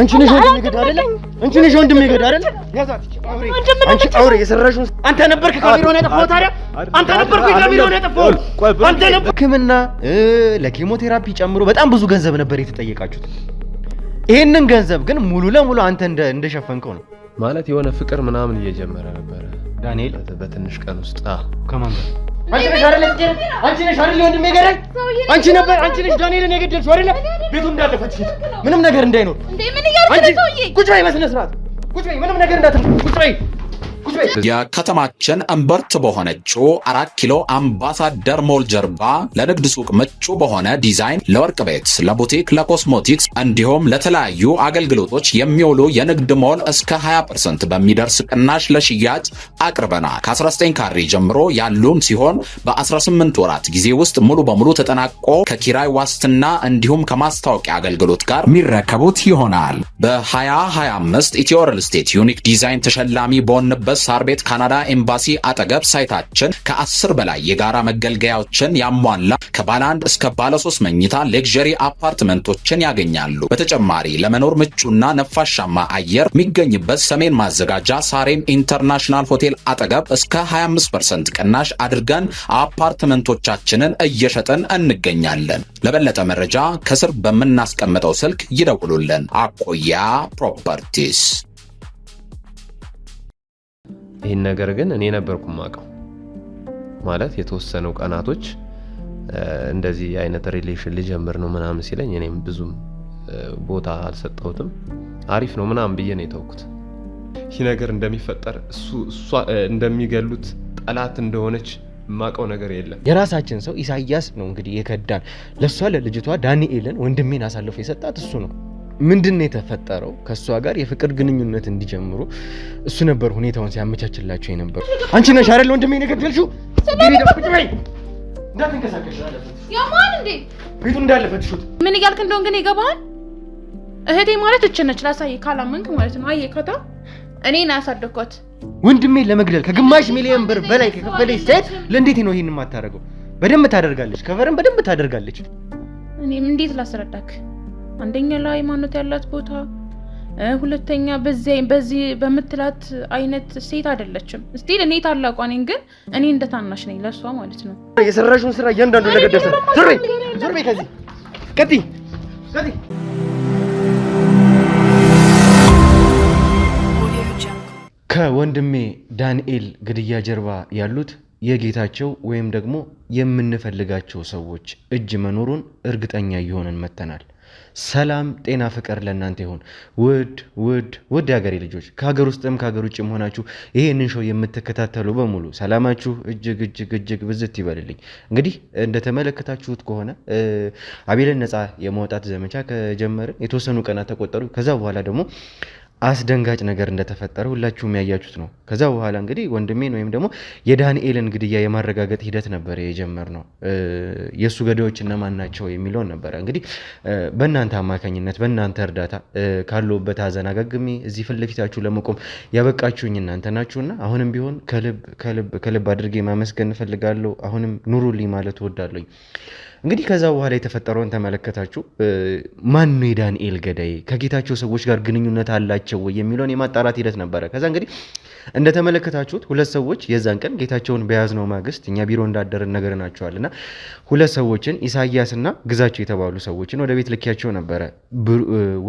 አንቺ ነሽ ወንድሜ ገዳ አይደለ? አንቺ ነሽ ወንድሜ ገዳ አይደለ? ያዛት አውሬ አንቺ አውሬ የሰራሽው አንተ ነበርክ ካሜራውን ያጠፋው ታዲያ አንተ ነበርክ ካሜራውን ያጠፋው አንተ ነበር ህክምና ለኬሞቴራፒ ጨምሮ በጣም ብዙ ገንዘብ ነበር የተጠየቃችሁት ይሄንን ገንዘብ ግን ሙሉ ለሙሉ አንተ እንደሸፈንከው ነው ማለት የሆነ ፍቅር ምናምን እየጀመረ ነበር ዳንኤል በትንሽ ቀን ውስጥ ከማን ጋር አንቺ ነሽ አይደል ወንድሜ ገዳይ አንቺ ነሽ ዳንኤልን የገደልሽው አይደል ቤቱ እንዳለፈችሽ ምንም ነገር እንዳይኖር እንዴ ምን እያልክ ነው ሰውዬ ቁጭ በይ መስነ ስርዓት ቁጭ በይ ምንም ነገር እንዳትል ቁጭ በይ የከተማችን እምብርት በሆነችው 4 ኪሎ አምባሳደር ሞል ጀርባ ለንግድ ሱቅ ምቹ በሆነ ዲዛይን ለወርቅ ቤት፣ ለቡቲክ፣ ለኮስሞቲክስ እንዲሁም ለተለያዩ አገልግሎቶች የሚውሉ የንግድ ሞል እስከ 20% በሚደርስ ቅናሽ ለሽያጭ አቅርበናል። ከ19 ካሬ ጀምሮ ያሉን ሲሆን በ18 ወራት ጊዜ ውስጥ ሙሉ በሙሉ ተጠናቆ ከኪራይ ዋስትና እንዲሁም ከማስታወቂያ አገልግሎት ጋር የሚረከቡት ይሆናል። በ2025 ኢትዮ ሪል ስቴት ዩኒክ ዲዛይን ተሸላሚ በሆንበት ሳር ቤት ካናዳ ኤምባሲ አጠገብ ሳይታችን ከ10 በላይ የጋራ መገልገያዎችን ያሟላ ከባለ 1 እስከ ባለ 3 መኝታ ሌክዠሪ አፓርትመንቶችን ያገኛሉ። በተጨማሪ ለመኖር ምቹና ነፋሻማ አየር የሚገኝበት ሰሜን ማዘጋጃ ሳሬም ኢንተርናሽናል ሆቴል አጠገብ እስከ 25% ቅናሽ አድርገን አፓርትመንቶቻችንን እየሸጥን እንገኛለን። ለበለጠ መረጃ ከስር በምናስቀምጠው ስልክ ይደውሉልን። አቆያ ፕሮፐርቲስ። ይሄን ነገር ግን እኔ ነበርኩ ማቀው ማለት የተወሰኑ ቀናቶች እንደዚህ አይነት ሪሌሽን ልጀምር ነው ምናምን ሲለኝ እኔም ብዙም ቦታ አልሰጠሁትም አሪፍ ነው ምናምን ብዬ ነው የተውኩት ይሄ ነገር እንደሚፈጠር እሱ እንደሚገሉት ጠላት እንደሆነች ማቀው ነገር የለም የራሳችን ሰው ኢሳያስ ነው እንግዲህ የከዳን ለሷ ለልጅቷ ዳንኤልን ወንድሜን አሳልፎ የሰጣት እሱ ነው ምንድነው የተፈጠረው ከሷ ጋር የፍቅር ግንኙነት እንዲጀምሩ እሱ ነበር ሁኔታውን ሲያመቻችላቸው የነበር አንቺ ነሽ አይደል ወንድሜን የገደልሽው ቁጭ በይ እንዳትንቀሳቀሽ ያማን እንዴ ቤቱ እንዳለፈችሽ ምን እያልክ እንደሆነ ግን ይገባል እህቴ ማለት እችነች ላሳይ ካላመንክ ማለት ነው አየ ከታ እኔን አሳደኳት ወንድሜን ለመግደል ከግማሽ ሚሊዮን ብር በላይ ከከፈለች ሴት ለእንዴት ነው ይሄን የማታደርገው በደንብ ታደርጋለች ከቨርም በደንብ ታደርጋለች እኔም እንዴት ላስረዳክ አንደኛ ላይ ሃይማኖት ያላት ቦታ ሁለተኛ በዚህ በመትላት አይነት ሴት አይደለችም ስቲል እኔ ታላቋ ነኝ ግን እኔ እንደታናሽ ነኝ ለሷ ማለት ነው የሰራሽውን ስራ እያንዳንዱ ነገር ደርሰ ዞር በይ ከዚህ ቀጥይ ከወንድሜ ዳንኤል ግድያ ጀርባ ያሉት የጌታቸው ወይም ደግሞ የምንፈልጋቸው ሰዎች እጅ መኖሩን እርግጠኛ እየሆነን መተናል ሰላም ጤና ፍቅር ለእናንተ ይሁን ውድ የሀገሬ ልጆች ከሀገር ውስጥም ከሀገር ውጭም ሆናችሁ ይሄንን ሾው የምትከታተሉ በሙሉ ሰላማችሁ እጅግ ብዝት ይበልልኝ እንግዲህ እንደተመለከታችሁት ከሆነ አቤልን ነፃ የማውጣት ዘመቻ ከጀመርን የተወሰኑ ቀናት ተቆጠሩ ከዛ በኋላ ደግሞ አስደንጋጭ ነገር እንደተፈጠረ ሁላችሁም ያያችሁት ነው ከዛ በኋላ እንግዲህ ወንድሜን ወይም ደግሞ የዳንኤልን ግድያ የማረጋገጥ ሂደት ነበር የጀመርነው የሱ ገዳዮች እነማን ናቸው የሚለውን ነበር እንግዲህ በእናንተ አማካኝነት በእናንተ እርዳታ ካለውበት ሀዘን አገግሜ እዚህ ፊት ለፊታችሁ ለመቆም ያበቃችሁኝ እናንተ ናችሁና አሁንም ቢሆን ከልብ አድርጌ ማመስገን እፈልጋለሁ አሁንም ኑሩልኝ ማለት እወዳለሁ እንግዲህ ከዛ በኋላ የተፈጠረውን ተመለከታችሁ ማን ነው የዳንኤል ገዳይ ከጌታቸው ሰዎች ጋር ግንኙነት አላቸው ወይ የሚለውን የማጣራት ሂደት ነበር ከዛ እንግዲህ እንደተመለከታችሁት ሁለት ሰዎች የዛን ቀን ጌታቸውን በያዝነው ማግስት እኛ ቢሮ እንዳደረን ነገር ናቸዋልና ሁለት ሰዎችን ኢሳያስና ግዛቸው የተባሉ ሰዎችን ወደ ቤት ልኪያቸው ነበር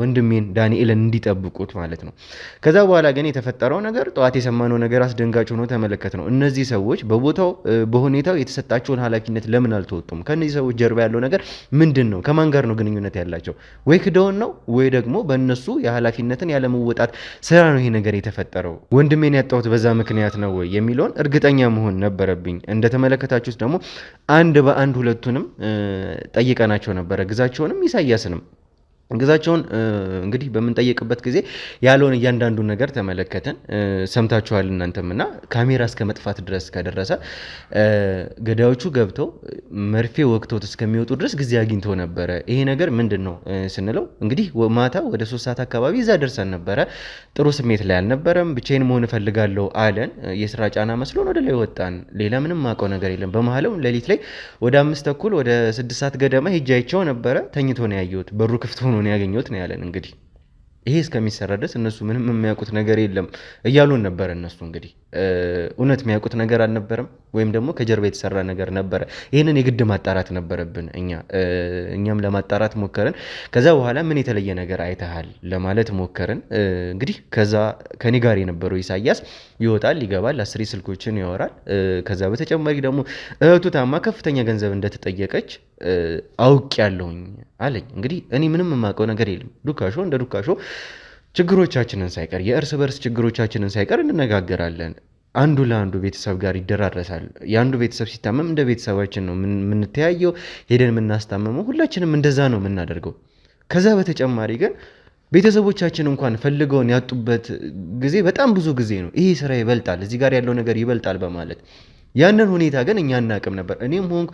ወንድሜን ዳንኤልን እንዲጠብቁት ማለት ነው ከዛ በኋላ ግን የተፈጠረው ነገር ጠዋት የሰማነው ነገር አስደንጋጭ ሆኖ ተመለከትነው እነዚህ ሰዎች በቦታው በሁኔታው የተሰጣቸውን ኃላፊነት ለምን አልተወጡም ከነዚህ ሰዎች ጀርባ ያለው ነገር ምንድነው ከማን ጋር ነው ግንኙነት ያላቸው ወይ ክደውን ነው ወይ ደግሞ በእነሱ የኃላፊነትን ያለመወጣት ስራ ነው ይሄ ነገር የተፈጠረው ወንድሜን ያጣሁት በዛ ምክንያት ነው ወይ የሚለውን እርግጠኛ መሆን ነበረብኝ እንደተመለከታችሁት ደግሞ አንድ በአንድ ሁለቱንም ጠይቀናቸው ነበር ግዛቸውንም ኢሳያስንም ግዛቸውን እንግዲህ በመንጠየቅበት ጊዜ ያለውን እያንዳንዱ ነገር ተመለከተን ሰምታችኋል እናንተምና ካሜራ እስከ መጥፋት ድረስ ከደረሰ ገዳዮቹ ገብተው መርፌ ወቅቶት እስከሚወጡ ድረስ ጊዜ አግኝተው ነበር ይሄ ነገር ምንድነው ስንለው እንግዲህ ማታ ወደ 3 ሰዓት አካባቢ እዛ ደርሰን ነበር ጥሩ ስሜት ላይ አልነበረም ብቻዬን መሆን ፈልጋለሁ አለን የስራ ጫና መስሎን ወደ ላይ ወጣን ሌላ ምንም ማቀው ነገር የለም በመሐለው ሌሊት ላይ ወደ 5:30 ወደ 6 ሰዓት ገደማ ሄጃይቸው ነበር ተኝቶ ነው ያየሁት በሩ ክፍት ሆኖ ነው ያገኘሁት ነው ያለን እንግዲህ ይሄ እስከሚሰራ ድረስ እነሱ ምንም የሚያውቁት ነገር የለም እያሉን ነበር። እነሱ እንግዲህ እውነት የሚያውቁት ነገር አልነበረም ወይም ደግሞ ከጀርባ የተሰራ ነገር ነበረ። ይህንን የግድ ማጣራት ነበረብን እኛም ለማጣራት ሞከርን። ከዛ በኋላ ምን የተለየ ነገር አይተሃል ለማለት ሞከርን። እንግዲህ ከዛ ከኔ ጋር የነበረው ኢሳያስ ይወጣል ይገባል፣ 10 ስልኮችን ያወራል። ከዛ በተጨማሪ ደግሞ እህቱ ታማ ከፍተኛ ገንዘብ እንደተጠየቀች አውቅ ያለሁኝ አለኝ። እንግዲህ እኔ ምንም የማውቀው ነገር የለም። ዱካሾ እንደ ዱካሾ ችግሮቻችንን ሳይቀር የእርስ በርስ ችግሮቻችንን ሳይቀር እንነጋገራለን። አንዱ ለአንዱ ቤተሰብ ጋር ይደራረሳል። የአንዱ ቤተሰብ ሲታመም እንደ ቤተሰባችን ነው የምንተያየው፣ ሄደን የምናስታመመው፣ ሁላችንም እንደዛ ነው የምናደርገው። ከዛ በተጨማሪ ግን ቤተሰቦቻችን እንኳን ፈልገውን ያጡበት ጊዜ በጣም ብዙ ጊዜ ነው። ይሄ ስራ ይበልጣል፣ እዚህ ጋር ያለው ነገር ይበልጣል በማለት ያንን ሁኔታ ግን እኛ እናቅም ነበር። እኔም ሆንኩ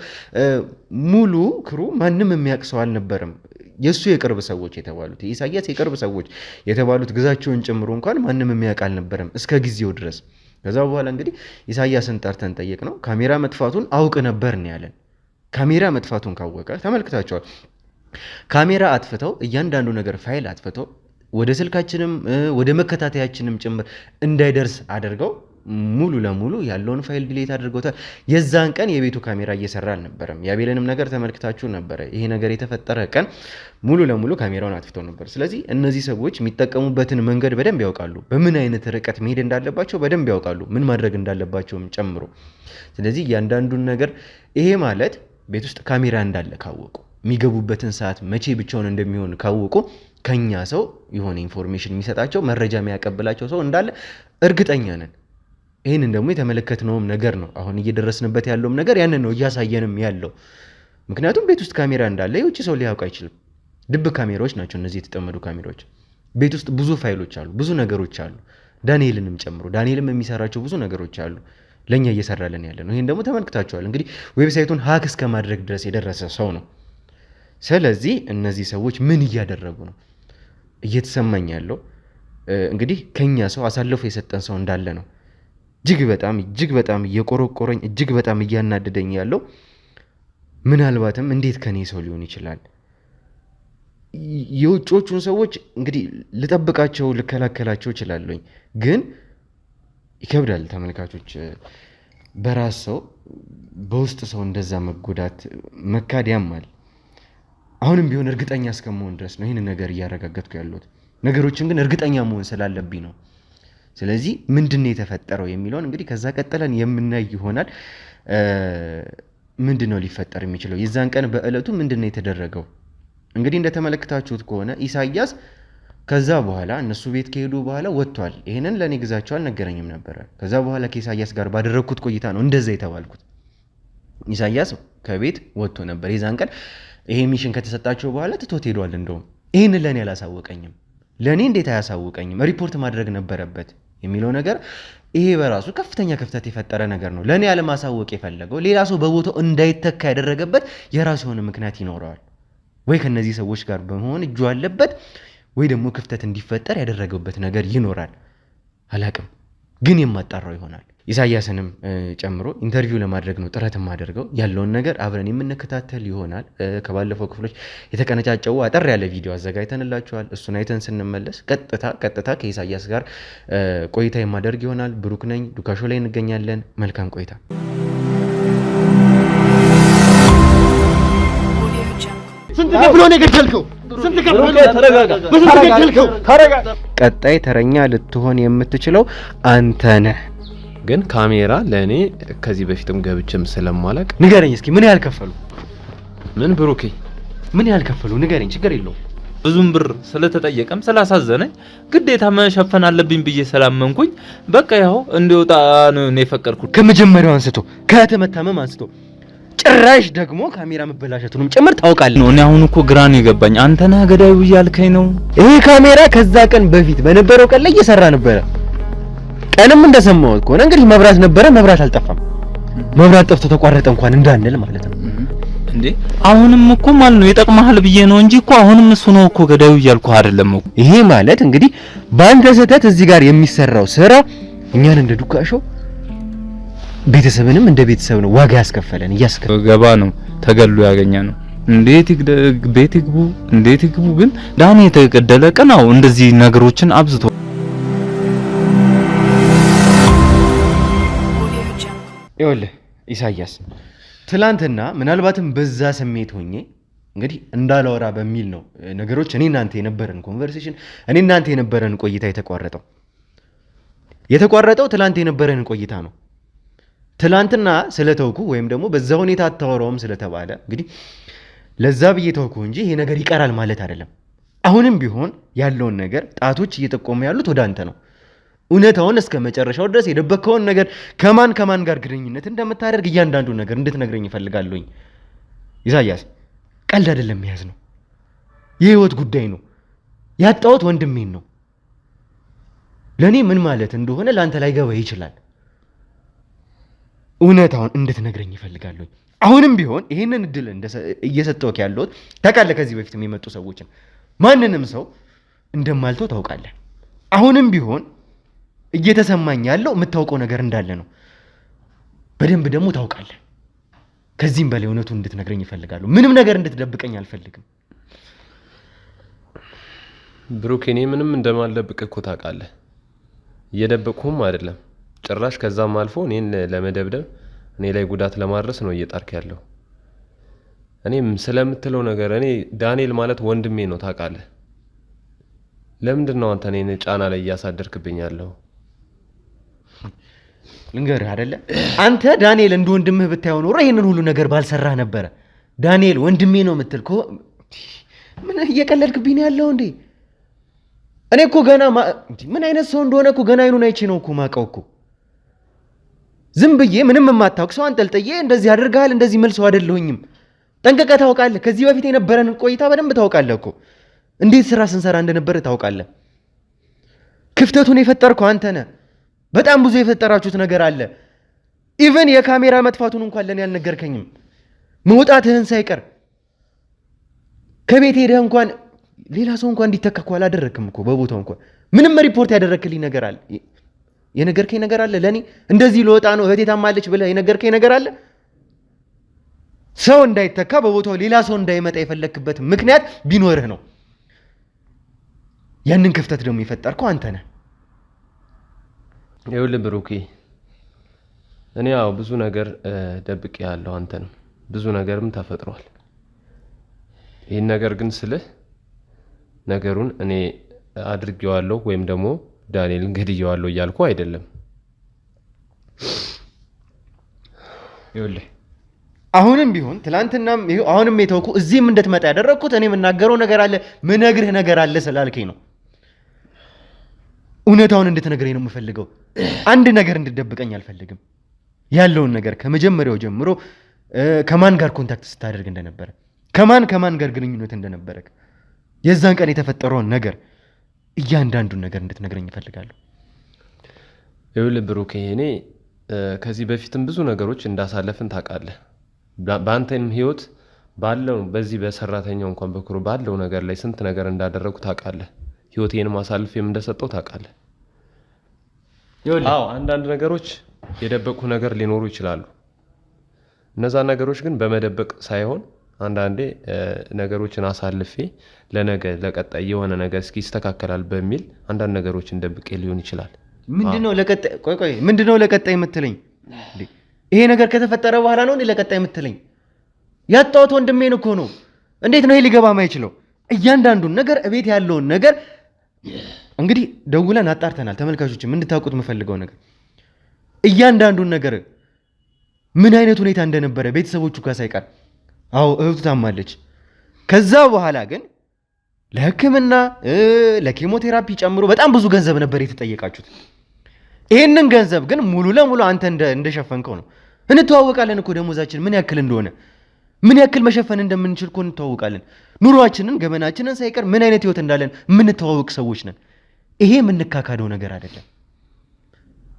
ሙሉ ክሩ ማንም የሚያውቅ ሰው አልነበረም። የእሱ የቅርብ ሰዎች የተባሉት የኢሳያስ የቅርብ ሰዎች የተባሉት ግዛቸውን ጨምሮ እንኳን ማንም የሚያውቅ አልነበረም እስከ ጊዜው ድረስ። ከዛ በኋላ እንግዲህ ኢሳያስን ጠርተን ጠየቅ ነው። ካሜራ መጥፋቱን አውቅ ነበር ነው ያለን። ካሜራ መጥፋቱን ካወቀ ተመልክታቸዋል። ካሜራ አጥፍተው እያንዳንዱ ነገር ፋይል አጥፍተው ወደ ስልካችንም ወደ መከታተያችንም ጭምር እንዳይደርስ አድርገው ሙሉ ለሙሉ ያለውን ፋይል ዲሌት አድርገውታል። የዛን ቀን የቤቱ ካሜራ እየሰራ አልነበረም። የአቤልንም ነገር ተመልክታችሁ ነበረ። ይሄ ነገር የተፈጠረ ቀን ሙሉ ለሙሉ ካሜራውን አጥፍተው ነበር። ስለዚህ እነዚህ ሰዎች የሚጠቀሙበትን መንገድ በደንብ ያውቃሉ። በምን አይነት ርቀት መሄድ እንዳለባቸው በደንብ ያውቃሉ፣ ምን ማድረግ እንዳለባቸውም ጨምሮ። ስለዚህ እያንዳንዱን ነገር ይሄ ማለት ቤት ውስጥ ካሜራ እንዳለ ካወቁ፣ የሚገቡበትን ሰዓት መቼ ብቻውን እንደሚሆን ካወቁ፣ ከኛ ሰው የሆነ ኢንፎርሜሽን የሚሰጣቸው መረጃ የሚያቀብላቸው ሰው እንዳለ እርግጠኛ ነን። ይህንን ደግሞ የተመለከትነውም ነገር ነው። አሁን እየደረስንበት ያለውም ነገር ያንን ነው እያሳየንም ያለው። ምክንያቱም ቤት ውስጥ ካሜራ እንዳለ የውጭ ሰው ሊያውቅ አይችልም። ድብ ካሜራዎች ናቸው እነዚህ የተጠመዱ ካሜራዎች። ቤት ውስጥ ብዙ ፋይሎች አሉ፣ ብዙ ነገሮች አሉ፣ ዳንኤልንም ጨምሮ። ዳንኤልም የሚሰራቸው ብዙ ነገሮች አሉ፣ ለእኛ እየሰራልን ያለ ነው። ይህን ደግሞ ተመልክታችኋል። እንግዲህ ዌብሳይቱን ሀክ እስከ ማድረግ ድረስ የደረሰ ሰው ነው። ስለዚህ እነዚህ ሰዎች ምን እያደረጉ ነው? እየተሰማኝ ያለው እንግዲህ ከኛ ሰው አሳልፎ የሰጠን ሰው እንዳለ ነው። እጅግ በጣም እየቆረቆረኝ እጅግ በጣም እያናደደኝ ያለው ምናልባትም እንዴት ከኔ ሰው ሊሆን ይችላል? የውጮቹን ሰዎች እንግዲህ ልጠብቃቸው ልከላከላቸው እችላለሁኝ፣ ግን ይከብዳል። ተመልካቾች በራስ ሰው በውስጥ ሰው እንደዛ መጎዳት መካድ ያማል። አሁንም ቢሆን እርግጠኛ እስከመሆን ድረስ ነው ይህንን ነገር እያረጋገጥኩ ያለሁት። ነገሮችን ግን እርግጠኛ መሆን ስላለብኝ ነው። ስለዚህ ምንድነው የተፈጠረው የሚለውን እንግዲህ ከዛ ቀጥለን የምናይ ይሆናል። ምንድነው ሊፈጠር የሚችለው? የዛን ቀን በእለቱ ምንድነው የተደረገው? እንግዲህ እንደተመለከታችሁት ከሆነ ኢሳያስ ከዛ በኋላ እነሱ ቤት ከሄዱ በኋላ ወጥቷል። ይሄንን ለኔ ግዛቸው አልነገረኝም ነበረ። ከዛ በኋላ ከኢሳያስ ጋር ባደረኩት ቆይታ ነው እንደዛ የተባልኩት። ኢሳያስ ከቤት ወጥቶ ነበር የዛን ቀን። ይሄ ሚሽን ከተሰጣቸው በኋላ ትቶት ሄዷል። እንደውም ይሄንን ለኔ አላሳወቀኝም። ለኔ እንዴት አያሳውቀኝም? ሪፖርት ማድረግ ነበረበት የሚለው ነገር ይሄ በራሱ ከፍተኛ ክፍተት የፈጠረ ነገር ነው። ለኔ ያለማሳወቅ የፈለገው ሌላ ሰው በቦታው እንዳይተካ ያደረገበት የራሱ የሆነ ምክንያት ይኖረዋል። ወይ ከነዚህ ሰዎች ጋር በመሆን እጁ አለበት፣ ወይ ደግሞ ክፍተት እንዲፈጠር ያደረገበት ነገር ይኖራል። አላቅም፣ ግን የማጣራው ይሆናል። ኢሳያስንም ጨምሮ ኢንተርቪው ለማድረግ ነው ጥረት የማደርገው። ያለውን ነገር አብረን የምንከታተል ይሆናል። ከባለፈው ክፍሎች የተቀነጫጨው አጠር ያለ ቪዲዮ አዘጋጅተንላችኋል። እሱን አይተን ስንመለስ ቀጥታ ከኢሳያስ ጋር ቆይታ የማደርግ ይሆናል። ብሩክ ነኝ፣ ዱካሾ ላይ እንገኛለን። መልካም ቆይታ። ስንት ከፍሎ ነው የገደልከው? ስንት ከፍሎ ነው? ተረጋጋ። ቀጣይ ተረኛ ልትሆን የምትችለው አንተ ነህ። ግን ካሜራ ለእኔ ከዚህ በፊትም ገብቼም ስለማላቅ ንገረኝ እስኪ ምን ያህል ከፈሉ? ምን ብሩኬ ምን ያህል ከፈሉ ንገረኝ። ችግር የለውም። ብዙም ብር ስለተጠየቀም ስላሳዘነኝ ግዴታ መሸፈን አለብኝ ብዬ ስላመንኩኝ በቃ ያው እንዲወጣ ነው የፈቀድኩት። ከመጀመሪያው አንስቶ ከተመታመም አንስቶ ጭራሽ ደግሞ ካሜራ መበላሸቱንም ጭምር ታውቃለህ ነው። እኔ አሁን እኮ ግራን የገባኝ አንተ ነህ ገዳዩ እያልከኝ ነው። ይሄ ካሜራ ከዛ ቀን በፊት በነበረው ቀን ላይ እየሰራ ነበረ። ቀንም እንደሰማሁት ከሆነ እንግዲህ መብራት ነበረ፣ መብራት አልጠፋም። መብራት ጠፍቶ ተቋረጠ እንኳን እንዳንል ማለት ነው እንዴ። አሁንም እኮ ማለት ነው ይጠቅማል ብዬ ነው እንጂ እኮ አሁንም እሱ ነው እኮ ገዳዩ እያልኩ አይደለም እኮ። ይሄ ማለት እንግዲህ በአንተ ስህተት እዚህ ጋር የሚሰራው ስራ እኛን እንደ ዱካሾ ቤተሰብንም እንደ ቤተሰብ ነው ዋጋ ያስከፈለን። ገባ ነው ተገሉ ያገኘ ነው። እንዴት ይግቡ ግን ዳኒ የተገደለ ቀን ነው እንደዚህ ነገሮችን አብዝቶ ይኸውልህ ኢሳያስ ትላንትና ምናልባትም በዛ ስሜት ሆኜ እንግዲህ እንዳላወራ በሚል ነው ነገሮች እኔ እናንተ የነበረን ኮንቨርሴሽን እኔ እናንተ የነበረን ቆይታ የተቋረጠው ትላንት የነበረን ቆይታ ነው። ትላንትና ስለተውኩ ወይም ደግሞ በዛ ሁኔታ አታወራውም ስለተባለ እንግዲህ ለዛ ብዬ ተውኩ እንጂ ይሄ ነገር ይቀራል ማለት አይደለም። አሁንም ቢሆን ያለውን ነገር ጣቶች እየጠቆሙ ያሉት ወደ አንተ ነው። እውነታውን እስከ መጨረሻው ድረስ የደበከውን ነገር ከማን ጋር ግንኙነት እንደምታደርግ እያንዳንዱ ነገር እንድትነግረኝ እፈልጋለሁኝ። ኢሳያስ ቀልድ አይደለም፣ መያዝ ነው፣ የህይወት ጉዳይ ነው። ያጣሁት ወንድሜን ነው። ለእኔ ምን ማለት እንደሆነ ለአንተ ላይገባ ይችላል። እውነታውን እንድትነግረኝ እፈልጋለሁኝ። አሁንም ቢሆን ይህንን እድል እየሰጠሁህ ያለሁት ታውቃለህ፣ ከዚህ በፊት የሚመጡ ሰዎችን ማንንም ሰው እንደማልተው ታውቃለህ። አሁንም ቢሆን እየተሰማኝ ያለው የምታውቀው ነገር እንዳለ ነው። በደንብ ደግሞ ታውቃለህ። ከዚህም በላይ እውነቱን እንድትነግረኝ እፈልጋለሁ። ምንም ነገር እንድትደብቀኝ አልፈልግም። ብሩክ፣ እኔ ምንም እንደማልደብቅ እኮ ታውቃለህ። እየደበቅኩም አይደለም ጭራሽ። ከዛም አልፎ እኔን ለመደብደብ እኔ ላይ ጉዳት ለማድረስ ነው እየጣርክ ያለው። እኔም ስለምትለው ነገር እኔ ዳንኤል ማለት ወንድሜ ነው ታውቃለህ። ለምንድን ነው አንተ እኔን ጫና ላይ እያሳደርክብኝ ያለው? ልንገርህ አይደለ፣ አንተ ዳንኤል እንደ ወንድምህ ብታየው ኖሮ ይሄንን ሁሉ ነገር ባልሰራህ ነበረ። ዳንኤል ወንድሜ ነው የምትል እኮ ምን እየቀለድክብኝ ያለው እንዴ? እኔ እኮ ገና ምን አይነት ሰው እንደሆነ እኮ ገና አይኑን አይቼ ነው እኮ ማውቀው እኮ። ዝም ብዬ ምንም የማታውቅ ሰው አንጠልጥዬ እንደዚህ አድርገሃል እንደዚህ ምል ሰው አይደለሁኝም። ጠንቅቀህ ታውቃለህ። ከዚህ በፊት የነበረንን ቆይታ በደንብ ታውቃለህ እኮ። እንዴት ስራ ስንሰራ እንደነበረ ታውቃለህ። ክፍተቱን የፈጠርከው አንተ ነህ። በጣም ብዙ የፈጠራችሁት ነገር አለ። ኢቨን የካሜራ መጥፋቱን እንኳን ለኔ አልነገርከኝም። መውጣትህን ሳይቀር ከቤት ሄደህ እንኳን ሌላ ሰው እንኳን እንዲተካ እኮ አላደረክም እኮ። በቦታው እንኳን ምንም ሪፖርት ያደረክልኝ ነገር አለ? የነገርከኝ ነገር አለ? ለኔ እንደዚህ ልወጣ ነው እህቴ ታማለች ብለህ የነገርከኝ ነገር አለ? ሰው እንዳይተካ በቦታው ሌላ ሰው እንዳይመጣ የፈለክበት ምክንያት ቢኖርህ ነው። ያንን ክፍተት ደግሞ የፈጠርከው አንተ ነህ። ይኸውልህ ብሩኬ፣ እኔ ያው ብዙ ነገር ደብቄ ያለው አንተንም ብዙ ነገርም ተፈጥሯል። ይህን ነገር ግን ስልህ ነገሩን እኔ አድርጌዋለሁ ወይም ደግሞ ዳንኤልን ገድዬዋለሁ እያልኩ አይደለም። ይኸውልህ አሁንም ቢሆን ትላንትናም አሁንም የተውኩ እዚህም እንድትመጣ ያደረግኩት እኔ የምናገረው ነገር አለ ምነግርህ ነገር አለ ስላልከኝ ነው። እውነታውን እንድትነግረኝ ነው የምፈልገው። አንድ ነገር እንድትደብቀኝ አልፈልግም። ያለውን ነገር ከመጀመሪያው ጀምሮ ከማን ጋር ኮንታክት ስታደርግ እንደነበረ ከማን ጋር ግንኙነት እንደነበረ የዛን ቀን የተፈጠረውን ነገር እያንዳንዱን ነገር እንድትነግረኝ እፈልጋለሁ። ይኸውልህ ብሩኬ፣ እኔ ከዚህ በፊትም ብዙ ነገሮች እንዳሳለፍን ታውቃለህ። በአንተም ህይወት ባለው በዚህ በሰራተኛው እንኳን በኩሩ ባለው ነገር ላይ ስንት ነገር እንዳደረጉ ታውቃለህ። ህይወቴንም አሳልፌም እንደሰጠው ታውቃለህ። አዎ አንዳንድ ነገሮች የደበቁ ነገር ሊኖሩ ይችላሉ። እነዛ ነገሮች ግን በመደበቅ ሳይሆን አንዳንዴ ነገሮችን አሳልፌ ለነገ ለቀጣይ የሆነ ነገር እስኪ ይስተካከላል በሚል አንዳንድ ነገሮችን ደብቄ ሊሆን ይችላል። ምንድነው ለቀጣይ? ቆይ ምንድነው ለቀጣይ የምትለኝ? ይሄ ነገር ከተፈጠረ በኋላ ነው ለቀጣይ የምትለኝ? ያጣሁት ወንድሜን እኮ ነው። እንዴት ነው ይሄ ሊገባ ማይችለው? እያንዳንዱን ነገር እቤት ያለውን ነገር እንግዲህ ደውለን አጣርተናል። ተመልካቾችም እንድታውቁት የምፈልገው ነገር እያንዳንዱን ነገር ምን አይነት ሁኔታ እንደነበረ ቤተሰቦቹ ጋር ሳይቀር አዎ እህቱ ታማለች። ከዛ በኋላ ግን ለሕክምና ለኬሞቴራፒ ጨምሮ በጣም ብዙ ገንዘብ ነበር የተጠየቃችሁት። ይሄንን ገንዘብ ግን ሙሉ ለሙሉ አንተ እንደሸፈንከው ነው። እንተዋወቃለን እኮ ደሞዛችን ምን ያክል እንደሆነ ምን ያክል መሸፈን እንደምንችል እኮ እንተዋወቃለን። ኑሯችንን ገመናችንን ሳይቀር ምን አይነት ህይወት እንዳለን የምንተዋወቅ ሰዎች ነን። ይሄ የምንካካደው ነገር አይደለም።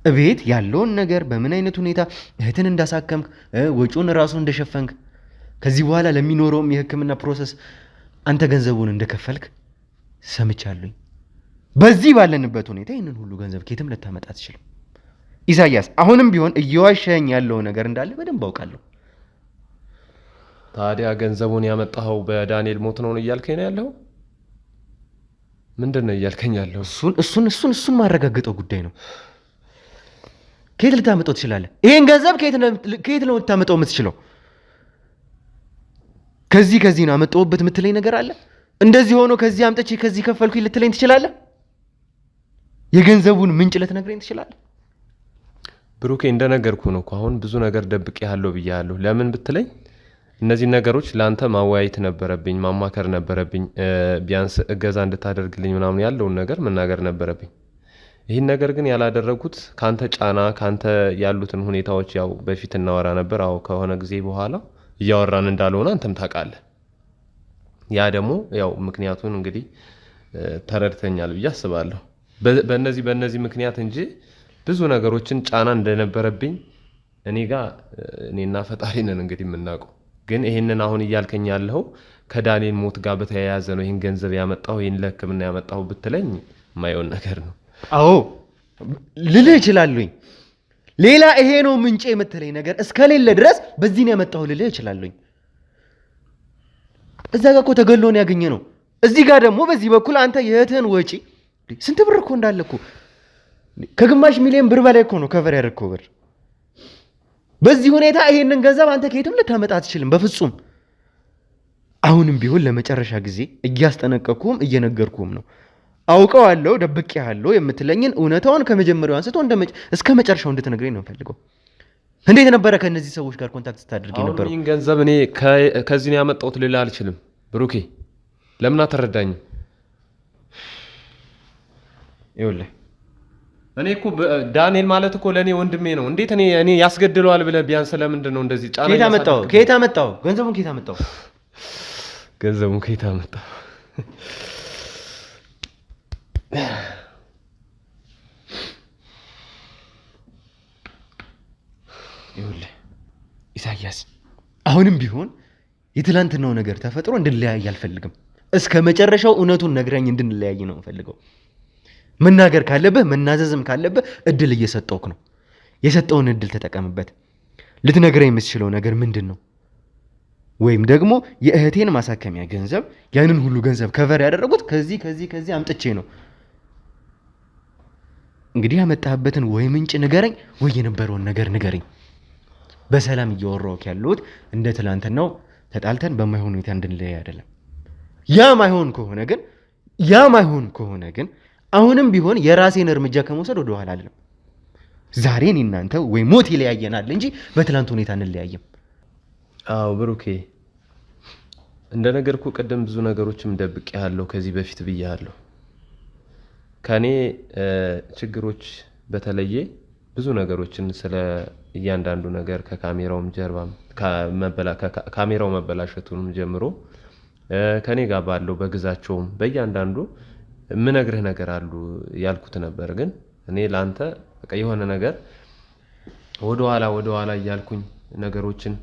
እቤት ያለውን ነገር በምን አይነት ሁኔታ እህትን እንዳሳከምክ ወጪውን ራሱ እንደሸፈንክ ከዚህ በኋላ ለሚኖረውም የህክምና ፕሮሰስ አንተ ገንዘቡን እንደከፈልክ ሰምቻለሁ። በዚህ ባለንበት ሁኔታ ይህንን ሁሉ ገንዘብ ከየትም ልታመጣ አትችልም። ኢሳያስ አሁንም ቢሆን እየዋሸኝ ያለው ነገር እንዳለ በደንብ አውቃለሁ። ታዲያ ገንዘቡን ያመጣኸው በዳንኤል ሞት ነው እያልከኝ ነው ያለው? ምንድነው እያልከኝ ያለው? እሱን ማረጋገጠው ጉዳይ ነው። ከየት ልታመጣው ትችላለህ? ይሄን ገንዘብ ከየት ነው ልታመጣው የምትችለው? ከዚህ ነው አመጣሁበት የምትለኝ ነገር አለ? እንደዚህ ሆኖ ከዚህ አምጥቼ ከዚህ ከፈልኩኝ ልትለኝ ትችላለህ? የገንዘቡን ምንጭ ልትነግረኝ ትችላለህ? ብሩኬ እንደነገርኩ ነው እኮ አሁን ብዙ ነገር ደብቄያለሁ ብያለሁ። ለምን ብትለኝ እነዚህ ነገሮች ለአንተ ማወያየት ነበረብኝ፣ ማማከር ነበረብኝ፣ ቢያንስ እገዛ እንድታደርግልኝ ምናምን ያለውን ነገር መናገር ነበረብኝ። ይህን ነገር ግን ያላደረጉት ካንተ ጫና ካንተ ያሉትን ሁኔታዎች ያው በፊት እናወራ ነበር። አዎ ከሆነ ጊዜ በኋላ እያወራን እንዳልሆነ አንተም ታውቃለህ። ያ ደግሞ ያው ምክንያቱን እንግዲህ ተረድተኛል ብዬ አስባለሁ። በእነዚህ ምክንያት እንጂ ብዙ ነገሮችን ጫና እንደነበረብኝ እኔና ፈጣሪ ነን እንግዲህ የምናውቀው። ግን ይሄንን አሁን እያልከኝ ያለው ከዳንኤል ሞት ጋር በተያያዘ ነው ይሄን ገንዘብ ያመጣው ይሄን ለሕክምና ያመጣው ብትለኝ የማይሆን ነገር ነው። አዎ ልልህ እችላለሁኝ። ሌላ ይሄ ነው ምንጭ የምትለኝ ነገር እስከሌለ ድረስ በዚህ ነው ያመጣው ልልህ እችላለሁኝ። እዛ ጋር እኮ ተገሎ ነው ያገኘ ነው። እዚህ ጋር ደግሞ በዚህ በኩል አንተ የእህትህን ወጪ ስንት ብር እኮ እንዳለ እኮ ከግማሽ ሚሊዮን ብር በላይ እኮ ነው ከቨር ያደረግከው ብር። በዚህ ሁኔታ ይሄንን ገንዘብ አንተ ከየትም ልታመጣ አትችልም በፍጹም። አሁንም ቢሆን ለመጨረሻ ጊዜ እያስጠነቀቅኩም እየነገርኩም ነው። አውቀዋለሁ ደብቄሃለሁ የምትለኝን እውነታውን ከመጀመሪያው አንስቶ እስከ መጨረሻው እንድትነግረኝ ነው ፈልገው። እንዴት ነበረ ከነዚህ ሰዎች ጋር ኮንታክት ስታደርግ ነበር? አሁን ገንዘብ እኔ ከዚህ ነው ያመጣሁት ልልህ አልችልም ብሩኬ። ለምን አትረዳኝም? ይኸውልህ እኔ እኮ ዳንኤል ማለት እኮ ለእኔ ወንድሜ ነው። እንዴት እኔ ያስገድለዋል ብለህ ቢያንስ ለምንድን ነው እንደዚህ ጫና? ከየት አመጣው? ገንዘቡን ከየት አመጣው? ገንዘቡን ከየት አመጣው? ይኸውልህ ኢሳያስ፣ አሁንም ቢሆን የትላንትናው ነገር ተፈጥሮ እንድንለያይ አልፈልግም። እስከ መጨረሻው እውነቱን ነግረኝ እንድንለያይ ነው የምፈልገው። መናገር ካለብህ መናዘዝም ካለብህ እድል እየሰጠውክ ነው። የሰጠውን እድል ተጠቀምበት። ልትነግረኝ የምትችለው ነገር ምንድን ነው? ወይም ደግሞ የእህቴን ማሳከሚያ ገንዘብ ያንን ሁሉ ገንዘብ ከቨር ያደረጉት ከዚህ አምጥቼ ነው። እንግዲህ ያመጣህበትን ወይ ምንጭ ንገረኝ ወይ የነበረውን ነገር ንገረኝ። በሰላም እያወራሁክ ያለሁት እንደ ትላንትናው ተጣልተን በማይሆን ሁኔታ እንድንለያይ አይደለም። ያ ማይሆን ከሆነ ግን አሁንም ቢሆን የራሴን እርምጃ ከመውሰድ ወደ ኋላ አይደለም። ዛሬ እኔ እናንተ ወይ ሞት ይለያየናል እንጂ በትላንት ሁኔታ እንለያየም። አዎ ብሩኬ፣ እንደነገርኩ ቀደም ብዙ ነገሮችም ደብቄያለሁ ከዚህ በፊት ብያለሁ። ከኔ ችግሮች በተለየ ብዙ ነገሮችን ስለ እያንዳንዱ ነገር ከካሜራውም ጀርባም ካሜራው መበላሸቱንም ጀምሮ ከኔ ጋር ባለው በግዛቸውም በእያንዳንዱ ምነግርህ ነገር አሉ ያልኩት ነበር። ግን እኔ ላንተ በቃ የሆነ ነገር ወደ ኋላ እያልኩኝ ነገሮችን